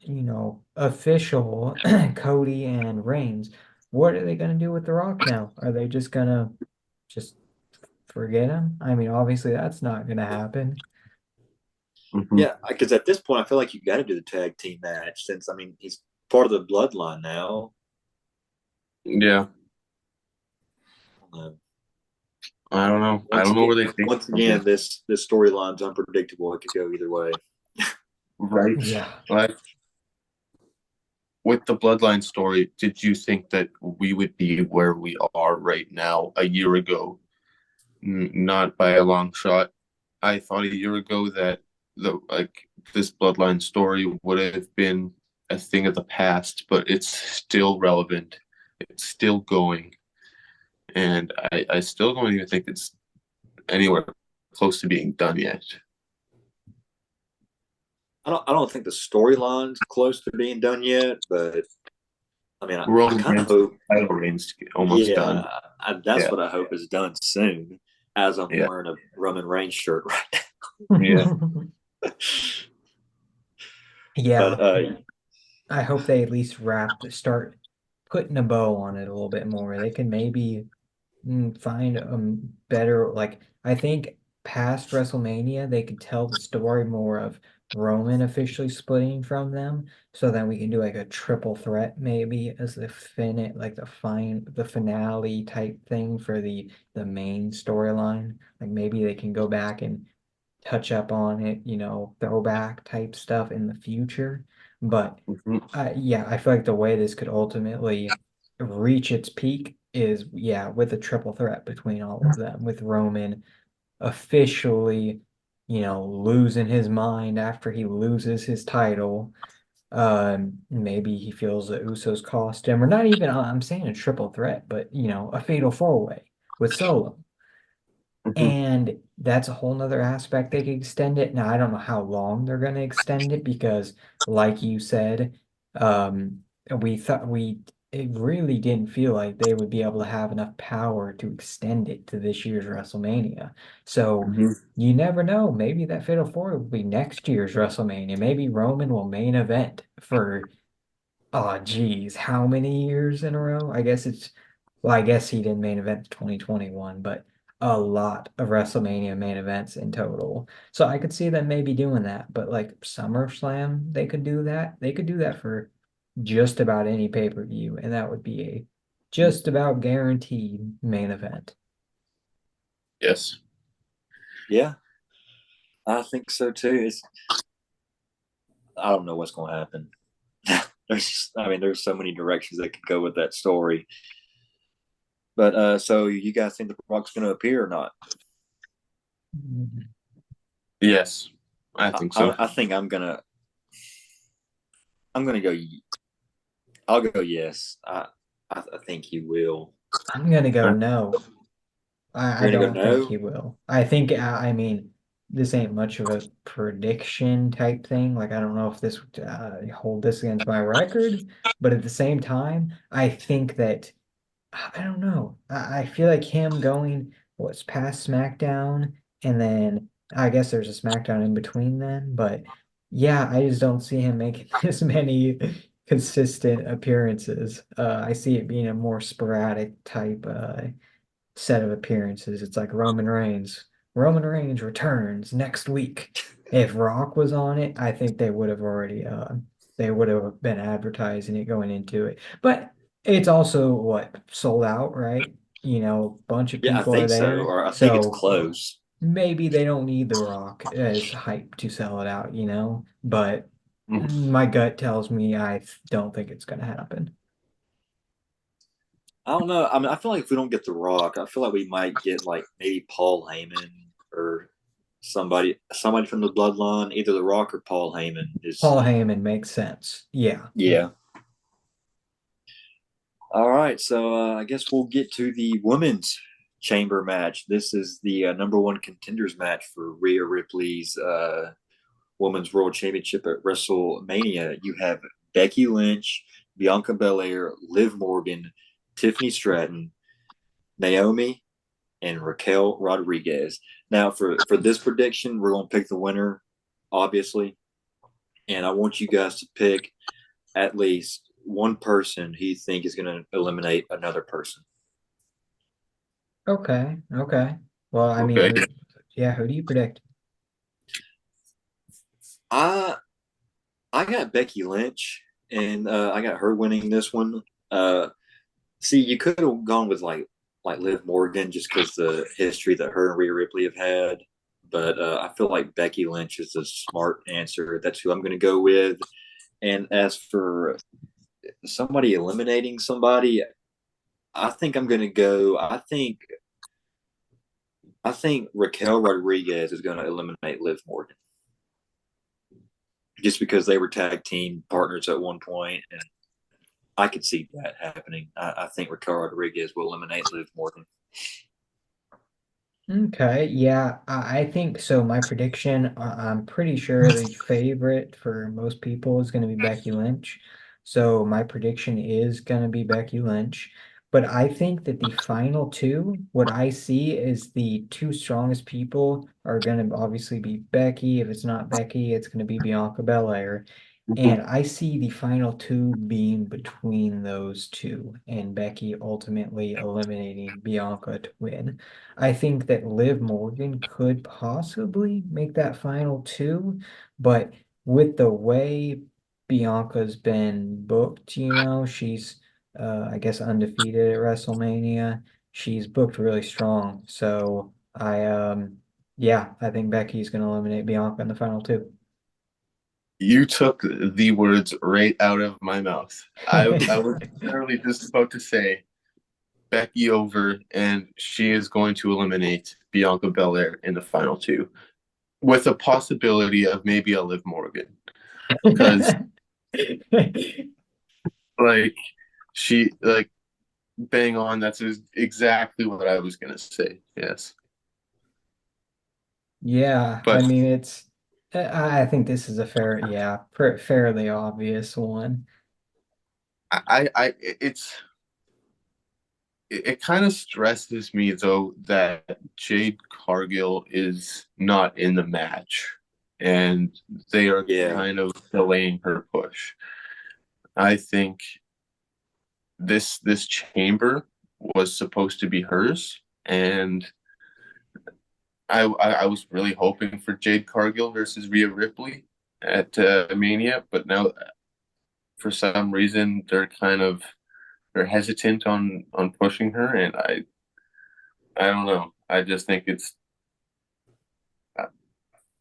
official Cody and Reigns. What are they gonna do with The Rock now? Are they just gonna just forget him? I mean, obviously that's not gonna happen. Mm-hmm. yeah, because at this point I feel like you got to do the tag team match since I mean he's part of the bloodline now. Yeah, Uh, I don't know. I once don't know again, where they think. once again, this storyline's unpredictable. It could go either way. Right. Yeah. Like with the bloodline story, did you think that we would be where we are right now a year ago? Not by a long shot. I thought a year ago that this bloodline story would have been a thing of the past, but it's still relevant. It's still going, and I still don't even think it's anywhere close to being done yet. I don't think the storyline's close to being done yet, but I mean, I Roman kind of Reigns hope. title reign's almost done. Yeah, that's Yeah, what I hope is done soon. As I'm yeah, wearing a Roman Reigns shirt right yeah. now. But Yeah. I hope they at least start putting a bow on it a little bit more. They can maybe find better, like I think past WrestleMania they could tell the story more of Roman officially splitting from them, so then we can do like a triple threat maybe as the finale type thing for the main storyline. Like maybe they can go back and touch up on it, throwback type stuff in the future. But Mhm. yeah, I feel like the way this could ultimately reach its peak is, yeah, with a triple threat between all of them, with Roman officially, losing his mind after he loses his title. Maybe he feels the Usos cost him, or not even, I'm saying a triple threat, but, a fatal four-way with Solo. Mhm. And that's a whole nother aspect they could extend it. Now, I don't know how long they're going to extend it because, like you said, um, we thought it really didn't feel like they would be able to have enough power to extend it to this year's WrestleMania. So Mhm. you never know. Maybe that Fatal Four will be next year's WrestleMania. Maybe Roman will main event for oh, geez, how many years in a row? I guess he didn't main event 2021, but a lot of WrestleMania main events in total. So I could see them maybe doing that, but like SummerSlam, they could do that. They could do that for just about any pay-per-view, and that would be a just about guaranteed main event. Yes. yeah, I think so too. I don't know what's going to happen. I mean, there's so many directions that could go with that story. But so you guys think the Rock's going to appear or not? Yes, I think so. I think I'm gonna go. I'll go yes. I think he will. I'm gonna go no. I You're gonna go don't think no. he will. I think, I mean, this ain't much of a prediction type thing. Like I don't know if this would hold this against my record, but at the same time, I think that I don't know. I feel like him going what's past SmackDown, and then I guess there's a SmackDown in between then, but yeah, I just don't see him making this many consistent appearances. I see it being a more sporadic type set of appearances. It's like Roman Reigns. Roman Reigns returns next week. If Rock was on it, I think they would have been advertising it going into it. But it's also what sold out, right? A bunch of Yeah, I people are think so, there. or I think it's So close. maybe they don't need The Rock as hype to sell it out. But Mhm. my gut tells me I don't think it's going to happen. I don't know. I mean, I feel like if we don't get The Rock, I feel like we might get like maybe Paul Heyman or somebody from the bloodline, either The Rock or Paul Heyman is Paul Heyman makes sense. Yeah. yeah. All right, so I guess we'll get to the women's chamber match. This is the number one contenders match for Rhea Ripley's Women's World Championship at WrestleMania. You have Becky Lynch, Bianca Belair, Liv Morgan, Tiffany Stratton, Naomi, and Raquel Rodriguez. Now, for this prediction, we're going to pick the winner, obviously. And I want you guys to pick at least one person who you think is going to eliminate another person. Okay. Okay. Well, I mean, Okay. who do you predict? I I got Becky Lynch, and I got her winning this one. See, you could have gone with like Liv Morgan just because the history that her and Rhea Ripley have had, but I feel like Becky Lynch is a smart answer. That's who I'm going to go with. And as for somebody eliminating somebody, I think I'm going to go. I think Raquel Rodriguez is going to eliminate Liv Morgan just because they were tag team partners at one point, and I could see that happening. I think Raquel Rodriguez will eliminate Liv Morgan. Okay, yeah, I think so. My prediction, I'm pretty sure the favorite for most people is going to be Becky Lynch. So my prediction is going to be Becky Lynch. But I think that the final two, what I see is the two strongest people are going to obviously be Becky. If it's not Becky, it's going to be Bianca Belair. And I see the final two being between those two, and Becky ultimately eliminating Bianca to win. I think that Liv Morgan could possibly make that final two, but with the way Bianca's been booked, she's I guess undefeated at WrestleMania. She's booked really strong. So I think Becky's gonna eliminate Bianca in the final two. You took the words right out of my mouth. I was literally just about to say Becky over, and she is going to eliminate Bianca Belair in the final two, with a possibility of maybe a Liv Morgan, because like like bang on. That's exactly what I was gonna say. Yes, Yeah, I but mean I think this is a fairly obvious one. it kind of stresses me though that Jade Cargill is not in the match, and they are Yeah, kind of delaying her push. I think this chamber was supposed to be hers, and I was really hoping for Jade Cargill versus Rhea Ripley at Mania, but now for some reason they're hesitant on pushing her, and I don't know. I just think it's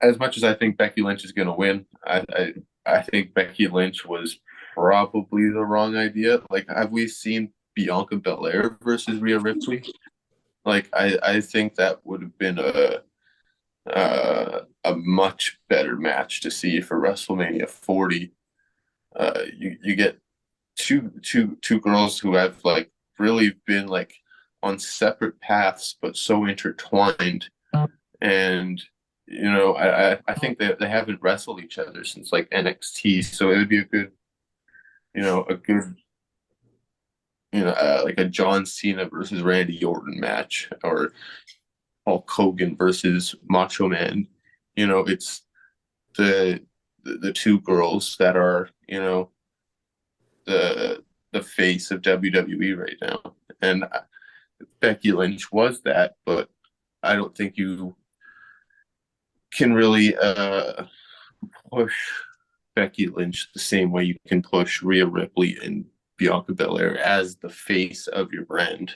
as much as I think Becky Lynch is going to win. I think Becky Lynch was probably the wrong idea. Like, have we seen Bianca Belair versus Rhea Ripley? Like, I think that would have been a much better match to see for WrestleMania 40. You get two girls who have like really been like on separate paths but so intertwined, and I think that they haven't wrestled each other since like NXT, so it would be a good, like a John Cena versus Randy Orton match, or Hulk Hogan versus Macho Man. It's the two girls that are, the face of WWE right now, and Becky Lynch was that, but I don't think you can really push Becky Lynch the same way you can push Rhea Ripley and Bianca Belair as the face of your brand.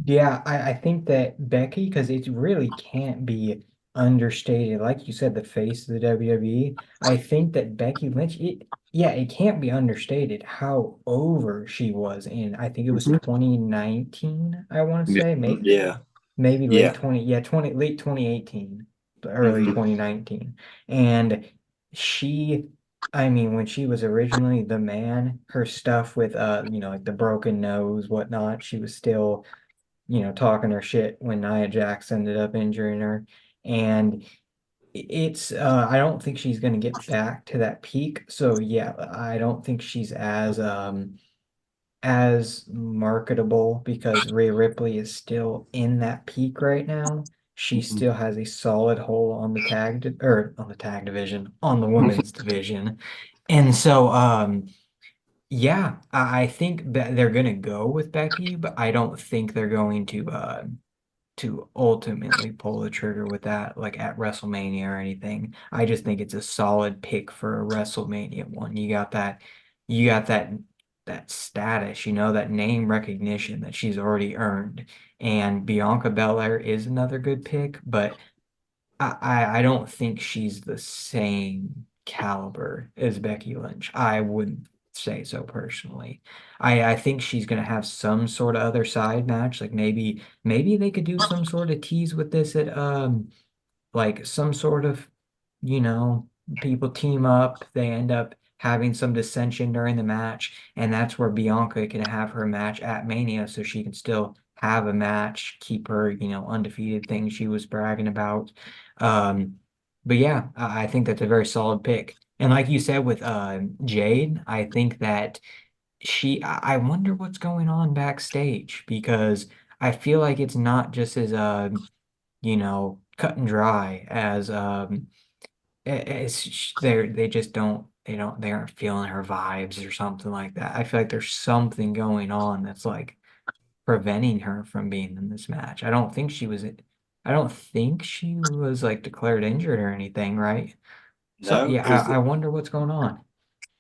Yeah, I think that Becky, because it really can't be understated. Like you said, the face of the WWE. I think that Becky Lynch, yeah, it can't be understated how over she was in, I think it was Mhm. 2019, I want to Yeah. say, Yeah, maybe late yeah. 20, yeah, late 2018, but early Hmm. 2019. And she, I mean, when she was originally the man, her stuff with like the broken nose, whatnot, she was still talking her shit when Nia Jax ended up injuring her. And it's I don't think she's gonna get back to that peak. So yeah, I don't think she's as marketable because Rhea Ripley is still in that peak right now. She Mhm. still has a solid hold on the or on the tag division, on the women's division. And so yeah, I think that they're gonna go with Becky, but I don't think they're going to ultimately pull the trigger with that, like at WrestleMania or anything. I just think it's a solid pick for a WrestleMania one. You got that status, that name recognition that she's already earned. And Bianca Belair is another good pick, but I don't think she's the same caliber as Becky Lynch. I wouldn't say so personally. I think she's gonna have some sort of other side match. Like maybe they could do some sort of tease with this at like some sort of, you know, people team up, they end up having some dissension during the match, and that's where Bianca can have her match at Mania so she can still have a match, keep her, undefeated thing she was bragging about. But yeah, I think that's a very solid pick. And like you said with Jade, I think that I wonder what's going on backstage because I feel like it's not just as cut and dry as they just they aren't feeling her vibes or something like that. I feel like there's something going on that's like preventing her from being in this match. I don't think she was like declared injured or anything, right? So No, yeah, because I wonder what's going on.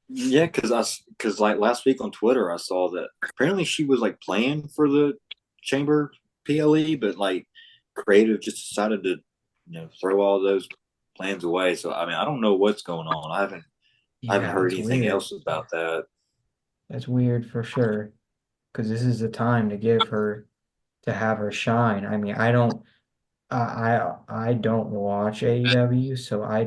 yeah, because like last week on Twitter, I saw that apparently she was like playing for the Chamber PLE, but like creative just decided to throw all those plans away. So I mean, I don't know what's going on. I haven't Yeah, heard that's anything weird. else about that. That's weird for sure. Because this is the time to have her shine. I mean, I don't watch AEW, so I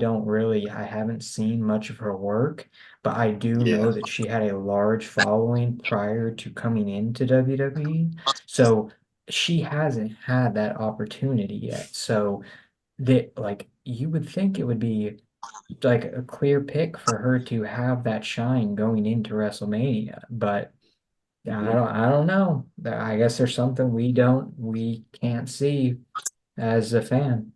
haven't seen much of her work, but I do Yeah, know that she had a large following prior to coming into WWE. So she hasn't had that opportunity yet. So that like you would think it would be like a clear pick for her to have that shine going into WrestleMania, but hmm I don't know. I guess there's something we can't see as a fan.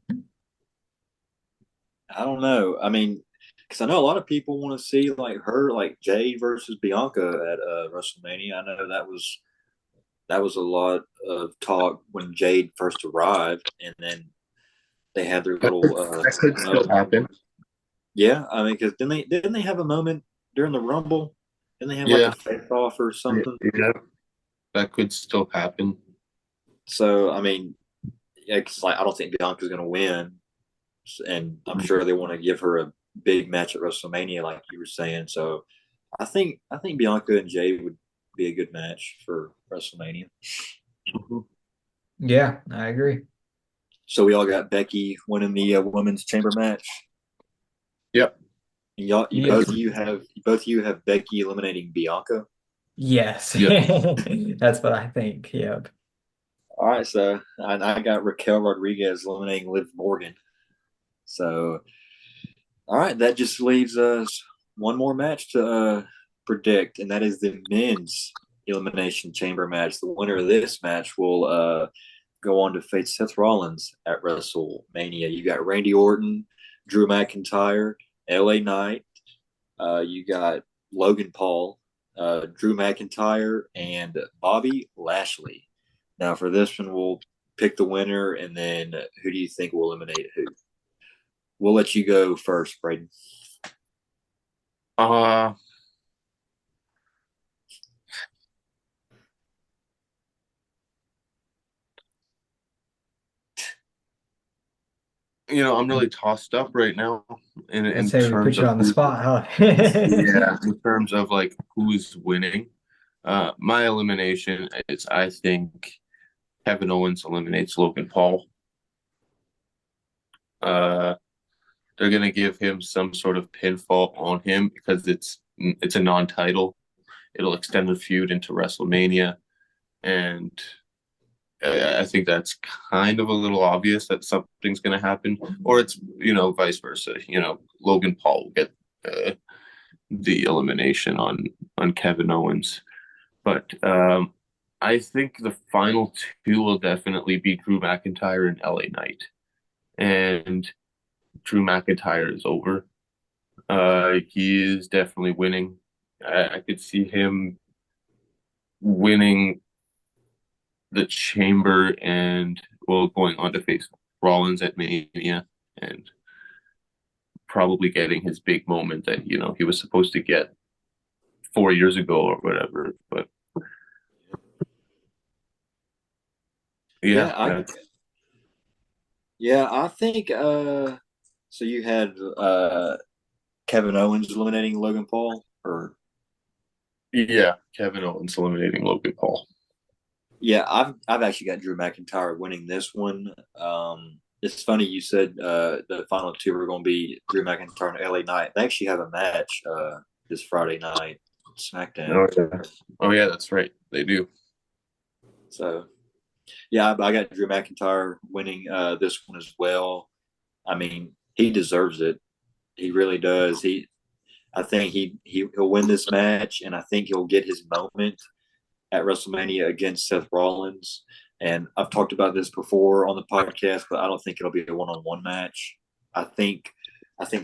I don't know. I mean, because I know a lot of people want to see like her like Jade versus Bianca at WrestleMania. I know that was a lot of talk when Jade first arrived, and then they had their That could, little that could still happen. yeah. I mean, because didn't they have a moment during the Rumble? Didn't they have like a Yeah, face off or something? yeah, that could still happen. So I mean, yeah, 'cause, like I don't think Bianca's going to win, and I'm sure they want to give her a big match at WrestleMania, like you were saying. So I think Bianca and Jay would be a good match for WrestleMania. Mhm. Yeah, I agree. So we all got Becky winning the women's chamber match. Yep. And y'all, Yep. both of you have Becky eliminating Bianca. Yes. Yep. That's what I think. Yep. All right, so I got Raquel Rodriguez eliminating Liv Morgan. So, all right, that just leaves us one more match to predict, and that is the men's Elimination Chamber match. The winner of this match will go on to face Seth Rollins at WrestleMania. You got Randy Orton, Drew McIntyre, LA Knight. You got Logan Paul, Drew McIntyre, and Bobby Lashley. Now, for this one, we'll pick the winner, and then who do you think will eliminate who? We'll let you go first, Braden. Uh, I'm really tossed up right now I'd in say we put terms you of on the spot, huh? yeah, in terms of like who's winning. My elimination is, I think, Kevin Owens eliminates Logan Paul. Uh, they're gonna give him some sort of pinfall on him because it's a non-title. It'll extend the feud into WrestleMania, and I think that's kind of a little obvious that something's gonna happen, or it's vice versa. Logan Paul will get the elimination on Kevin Owens. But I think the final two will definitely be Drew McIntyre and LA Knight. And Drew McIntyre is over. He is definitely winning. I could see him winning the Chamber and, well, going on to face Rollins at Mania and probably getting his big moment that, he was supposed to get 4 years ago or whatever. But Yeah, yeah, I yeah, I think so you had Kevin Owens eliminating Logan Paul, or yeah, Kevin Owens eliminating Logan Paul. yeah, I've actually got Drew McIntyre winning this one. It's funny you said the final two were going to be Drew McIntyre and LA Knight. They actually have a match this Friday night, SmackDown. Oh yeah. Oh yeah, that's right. They do. So yeah, I got Drew McIntyre winning this one as well. I mean, he deserves it. He really does. I think he'll win this match, and I think he'll get his moment at WrestleMania against Seth Rollins. And I've talked about this before on the podcast, but I don't think it'll be a one-on-one match. I think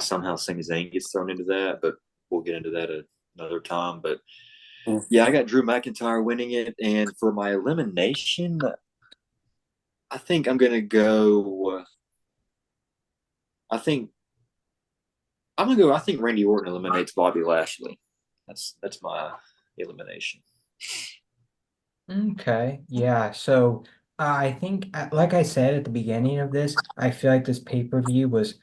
somehow Sami Zayn gets thrown into that, but we'll get into that another time. But yeah, I got Drew McIntyre winning it, and for my elimination, I think I'm gonna go. I think I'm gonna go. I think Randy Orton eliminates Bobby Lashley. That's my elimination. Okay, yeah. So I think, like I said at the beginning of this, I feel like this pay-per-view was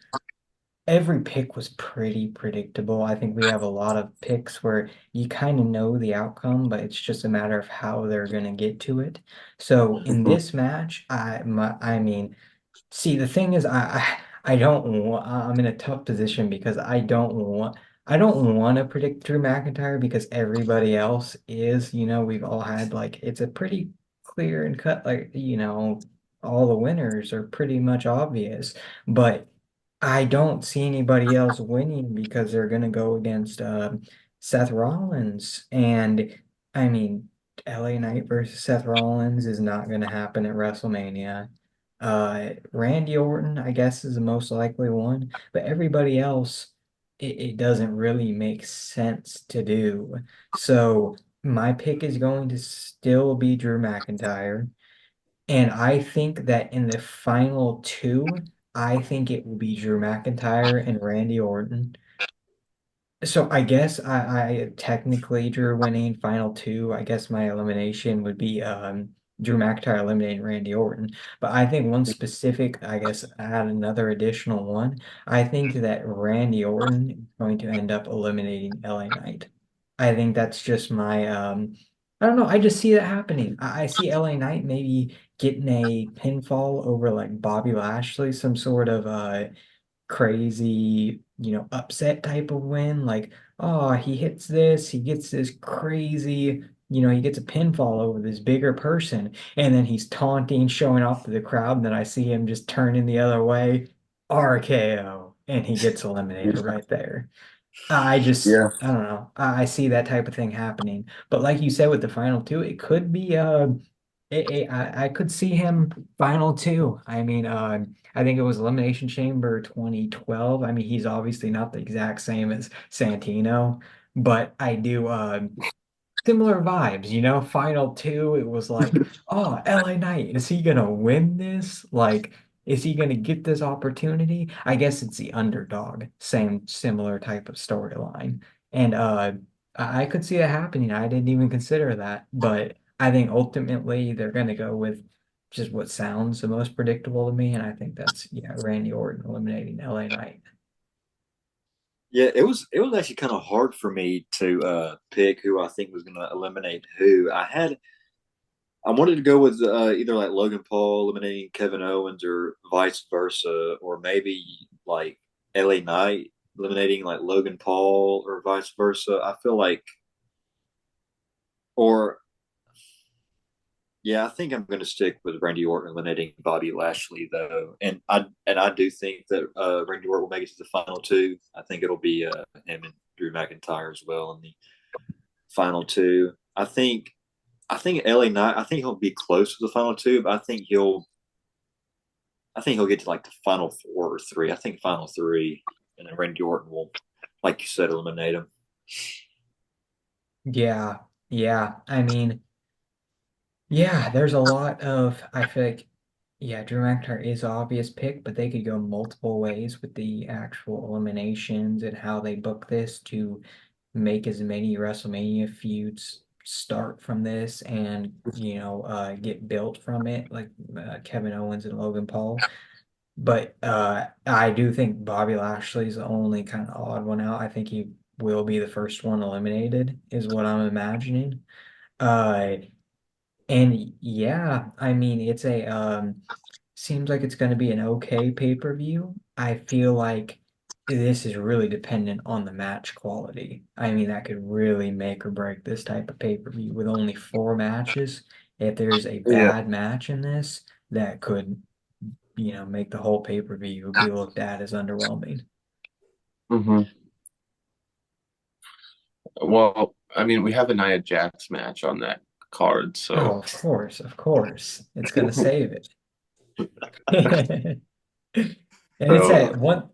every pick was pretty predictable. I think we have a lot of picks where you kind of know the outcome, but it's just a matter of how they're going to get to it. So in this match, I mean, see, the thing is, I don't want, I'm in a tough position because I don't want to predict Drew McIntyre because everybody else is, we've all had like it's a pretty clear and cut, like, all the winners are pretty much obvious, but I don't see anybody else winning because they're gonna go against Seth Rollins, and I mean, LA Knight versus Seth Rollins is not gonna happen at WrestleMania. Randy Orton, I guess, is the most likely one, but everybody else, it doesn't really make sense to do. So my pick is going to still be Drew McIntyre. And I think that in the final two, I think it will be Drew McIntyre and Randy Orton. So I guess I technically Drew winning final two. I guess my elimination would be Drew McIntyre eliminating Randy Orton. But I think one specific, I guess add another additional one. I think that Randy Orton is going to end up eliminating LA Knight. I think that's just my I don't know, I just see that happening. I see LA Knight maybe getting a pinfall over like Bobby Lashley, some sort of crazy, upset type of win. Like, oh, he hits this, he gets this crazy he gets a pinfall over this bigger person, and then he's taunting, showing off to the crowd, and then I see him just turning the other way, RKO, and he gets eliminated right there. Yeah. I don't know. I see that type of thing happening. But like you said with the final two, it could be I could see him final two. I mean, I think it was Elimination Chamber 2012. I mean, he's obviously not the exact same as Santino, but I do similar vibes, Final two, it was like, oh, LA Knight, is he gonna win this? Like, is he gonna get this opportunity? I guess it's the underdog, same similar type of storyline. And I could see it happening. I didn't even consider that, but I think ultimately they're gonna go with just what sounds the most predictable to me, and I think that's Randy Orton eliminating LA Knight. Yeah, it was actually kind of hard for me to pick who I think was going to eliminate who. I wanted to go with either like Logan Paul eliminating Kevin Owens or vice versa, or maybe like LA Knight eliminating like Logan Paul or vice versa. I feel like, or yeah, I think I'm going to stick with Randy Orton eliminating Bobby Lashley though, and I do think that Randy Orton will make it to the final two. I think it'll be him and Drew McIntyre as well in the final two. I think LA Knight. I think he'll be close to the final two, but I think he'll get to like the final four or three. I think final three, and then Randy Orton will, like you said, eliminate him. Yeah, yeah. I mean, yeah, there's a lot of, I feel like, yeah, Drew McIntyre is an obvious pick, but they could go multiple ways with the actual eliminations and how they book this to make as many WrestleMania feuds start from this and, get built from it, like Kevin Owens and Logan Paul. But I do think Bobby Lashley's the only kind of odd one out. I think he will be the first one eliminated, is what I'm imagining. Uh, and yeah, I mean, it's a seems like it's going to be an okay pay-per-view. I feel like this is really dependent on the match quality. I mean, that could really make or break this type of pay-per-view with only four matches. If there's a Yeah. bad match in this, that could, make the whole pay-per-view be looked at as underwhelming. Hmm. Well, I mean, we have a Nia Jax match on that card, Oh, so of course, of course. It's going to save it. And it's so at one,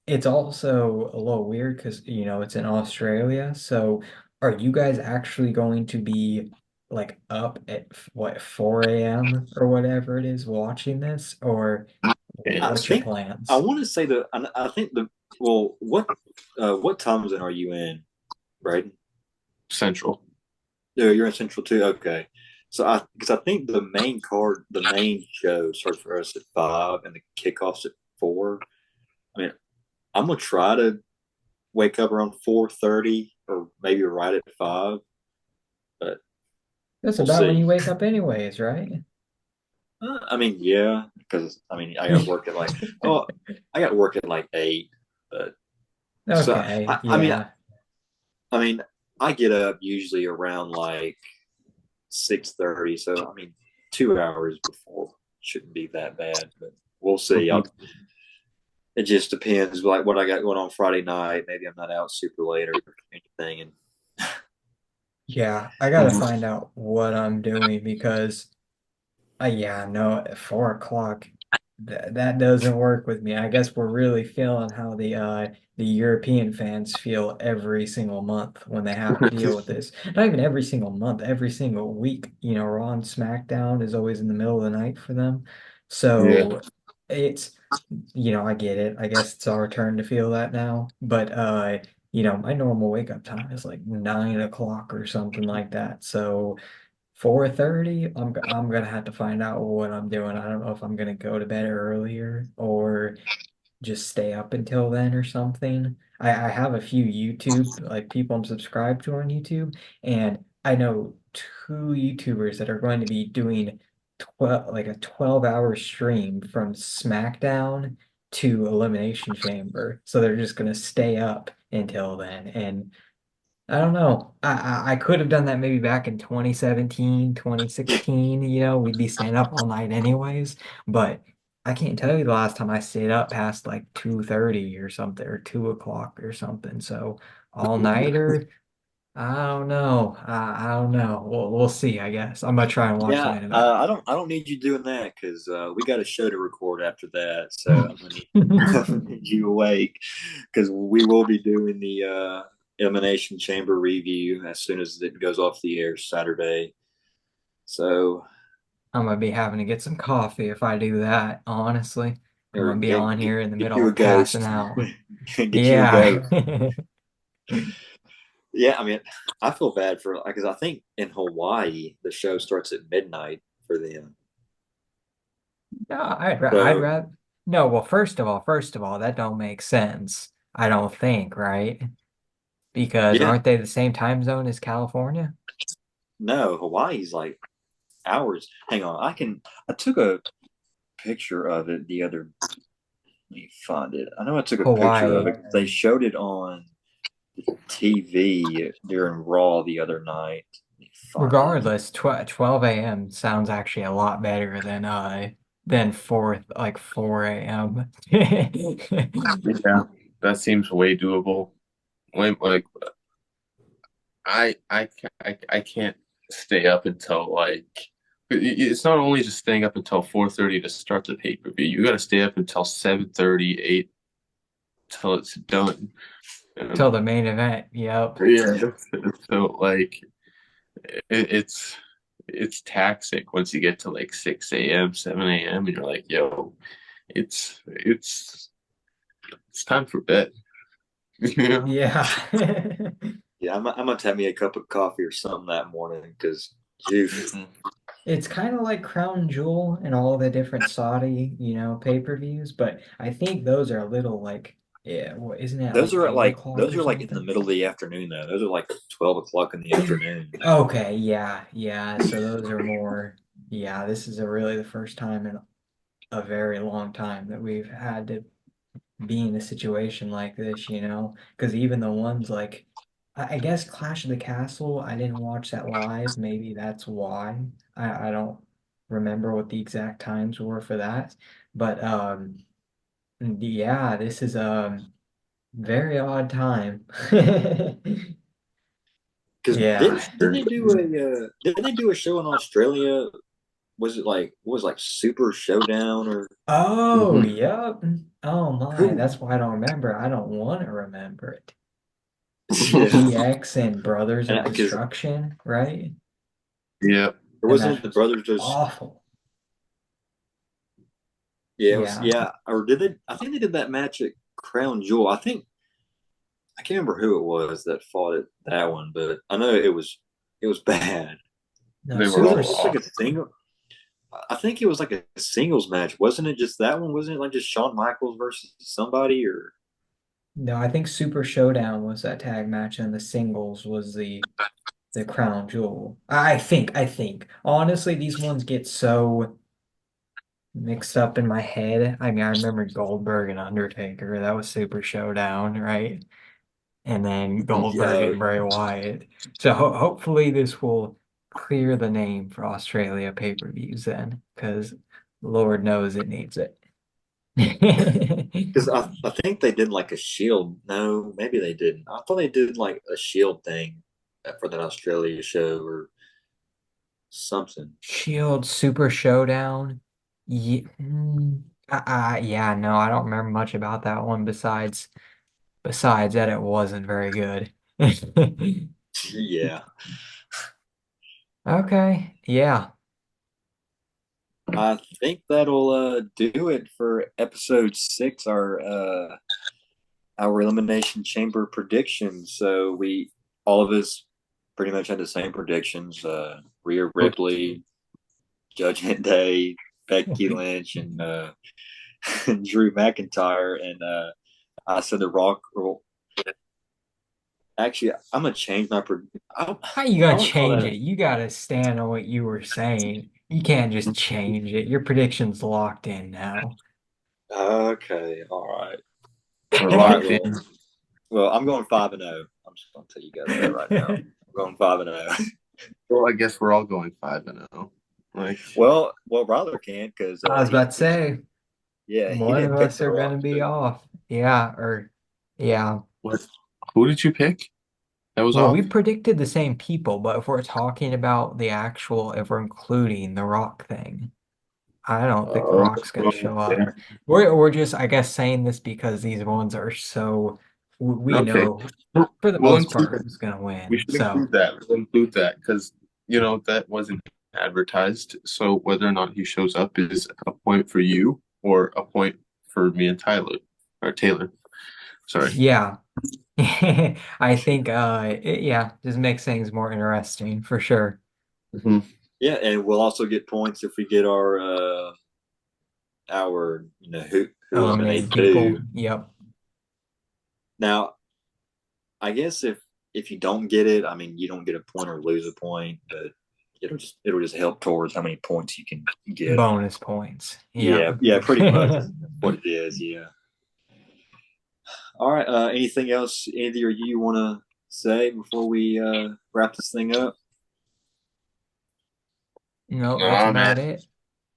it's also a little weird because, it's in Australia. So are you guys actually going to be like up at what, 4 a.m. or whatever it is watching this? Or I what's your think I plans? want to say that I think the well, what time zone are you in, Braden? Central. Yeah, you're in Central too. Okay, so because I think the main show starts for us at 5, and the kickoffs at 4. I mean, I'm gonna try to wake up around 4:30 or maybe right at 5, but That's we'll about when see. you wake up anyways, right? I mean, yeah, because I mean, I got work at like 8, but so Okay, I mean, yeah. I mean, I get up usually around like 6:30, so I mean, 2 hours before shouldn't be that bad, but we'll see. Mhm. It just depends, like what I got going on Friday night. Maybe I'm not out super late or anything, and Yeah, I gotta Mhm. find out what I'm doing because yeah, no, at 4 o'clock, that doesn't work with me. I guess we're really feeling how the European fans feel every single month when they have to deal with this. Not even every single month, every single week. Raw and SmackDown is always in the middle of the night for them. Yeah. So it's, I get it. I guess it's our turn to feel that now. But my normal wake up time is like 9 o'clock or something like that. So 4:30, I'm gonna have to find out what I'm doing. I don't know if I'm gonna go to bed earlier or just stay up until then or something. I have a few YouTube like people I'm subscribed to on YouTube, and I know two YouTubers that are going to be doing 12-hour stream from SmackDown to Elimination Chamber. So they're just gonna stay up until then. And I don't know. I could have done that maybe back in 2017, 2016. We'd be staying up all night anyways. But I can't tell you the last time I stayed up past like 2:30 or something, or 2 o'clock or something. So all nighter, I don't know. I don't know. We'll see, I guess. I'm gonna try and watch the Yeah, main event. I don't need you doing that because we got a show to record after that. So I'm gonna need you awake because we will be doing the Elimination Chamber review as soon as it goes off the air Saturday. So, I'm gonna be having to get some coffee if I do that, honestly. I'm or gonna be on here in the get middle you a of passing ghost, out. get you a ghost. Yeah. Yeah, I mean, I feel bad for because I think in Hawaii the show starts at midnight for them. No, I'd So rather no, well, first of all, that don't make sense. I don't think, right? Because yeah, aren't they the same time zone as California? no, Hawaii's like hours. Hang on, I took a picture of it the other. Let me find it. I know I took a picture of Hawaii. it. They showed it on TV during Raw the other night. Let me find it. Regardless, 12 a.m. sounds actually a lot better than 4 a.m. Yeah, that seems way doable. Way like I can't stay up until like it's not only just staying up until 4:30 to start the pay-per-view. You got to stay up until 7:30, 8 till it's done. Till And the main event. Yep. yeah, so like it's taxing once you get to like 6 a.m., 7 a.m. and you're like, yo, it's time for bed. Yeah. Yeah. Yeah, I'm gonna have me a cup of coffee or something that morning because, juice. It's kind of like Crown Jewel and all the different Saudi, pay-per-views, but I think those are a little like, yeah, isn't it like 8 o'clock Those or are like in the something? middle of the afternoon though. Those are like 12 o'clock in the afternoon. Okay, yeah, yeah. So those are more, yeah, this is really the first time in a very long time that we've had to be in a situation like this. Because even the ones like, I guess Clash of the Castle, I didn't watch that live. Maybe that's why. I don't remember what the exact times were for that. But yeah, this is a very odd time. Because Yeah. didn't they do a show in Australia? Was it like what was it, like Super Showdown or Oh, Mhm. yep. Oh my, who? that's why I don't remember. I don't want to remember it. Yeah, DX and Brothers of and because Destruction, right? Yeah. there That wasn't match it the was brothers just awful. yeah it was Yeah. yeah or did they? I think they did that match at Crown Jewel. I can't remember who it was that fought at that one, but I know it was bad. No, They were Was it Super. all just like a awful. single? I think it was like a singles match, wasn't it? Just that one, wasn't it? Like just Shawn Michaels versus somebody, or No, I think Super Showdown was that tag match, and the singles was the crown jewel. I think. Honestly, these ones get so mixed up in my head. I mean, I remember Goldberg and Undertaker. That was Super Showdown, right? And then Goldberg yeah, and Bray Wyatt. So hopefully this will clear the name for Australia pay-per-views then, because Lord knows it needs it. because I think they did like a Shield. No, maybe they didn't. I thought they did like a Shield thing for that Australia show or something. Shield Super Showdown. Yeah, yeah, no, I don't remember much about that one besides that it wasn't very good. Yeah, Okay, yeah. I think that'll do it for episode 6. Our elimination chamber predictions. So we all of us pretty much had the same predictions. Rhea Ripley, Judgment Day, Becky Lynch, and Drew McIntyre. And I said The Rock. Well, actually, I'm gonna change my. How you I gonna want to call change that. it? You gotta stand on what you were saying. You can't just change it. Your prediction's locked in now. Okay, all right, We're all right. locked Well, in. I'm going 5-0. I'm just gonna tell you guys that right now. I'm going 5-0. Well, I guess we're all going 5-0. Like, well, Ryler can't because I was about to say, he one of didn't pick us the are Rock. gonna be off. Yeah, or yeah. what? Who did you pick? That was Well, off. we predicted the same people, but if we're talking about the actual, if we're including the Rock thing, I don't think the Oh, Rock's gonna show up. yeah. We're just, I guess, saying this because these ones are so we Okay. know for the We'll most include part that. who's gonna We win. should So include that. We'll include that because that wasn't advertised. So whether or not he shows up is a point for you or a point for me and Tyler or Taylor. Sorry. yeah, I think yeah, just makes things more interesting for sure. Mhm. Yeah, and we'll also get points if we get our who Eliminated eliminated people. who. Yep. Now, I guess if you don't get it, I mean, you don't get a point or lose a point, but it'll just help towards how many points you can get. Bonus points. Yeah, Yep. yeah, pretty much that's what it is. Yeah. All right. Anything else either of you want to say before we wrap this thing up? No, that's Nah, about man. it.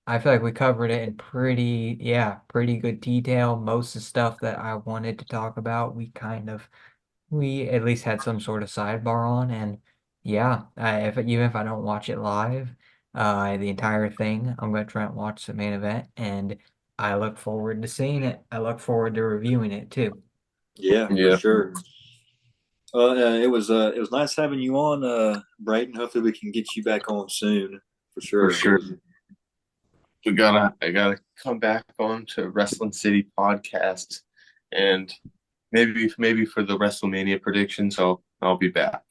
I feel like we covered it in pretty good detail. Most of the stuff that I wanted to talk about, we at least had some sort of sidebar on. And yeah, if even if I don't watch it live, the entire thing, I'm going to try and watch the main event, and I look forward to seeing it. I look forward to reviewing it too. Yeah, for Yeah. sure. It was nice having you on, Brayton. Hopefully, we can get you back on soon for For sure. sure. I gotta come back on to Wrasslin City Podcast, and maybe for the WrestleMania predictions, I'll be back.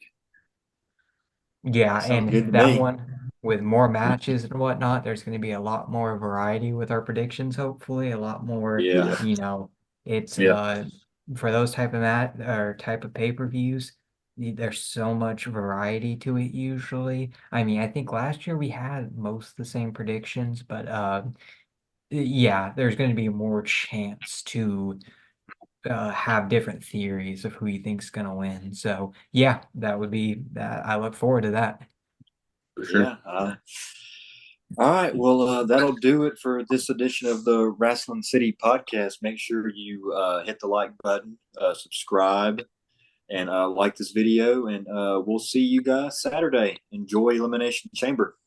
Yeah, Sounds good to and that me. one with more matches and whatnot, there's going to be a lot more variety with our predictions, hopefully. A lot more, Yeah, it's Yeah. for those type of mat or type of pay-per-views, there's so much variety to it usually. I mean, I think last year we had most of the same predictions, but yeah, there's going to be more chance to have different theories of who you think's going to win. So, yeah, that would be that. I look forward to that. For sure. yeah. All right. Well, that'll do it for this edition of the Wrasslin City Podcast. Make sure you hit the like button, subscribe, and like this video. And we'll see you guys Saturday. Enjoy Elimination Chamber.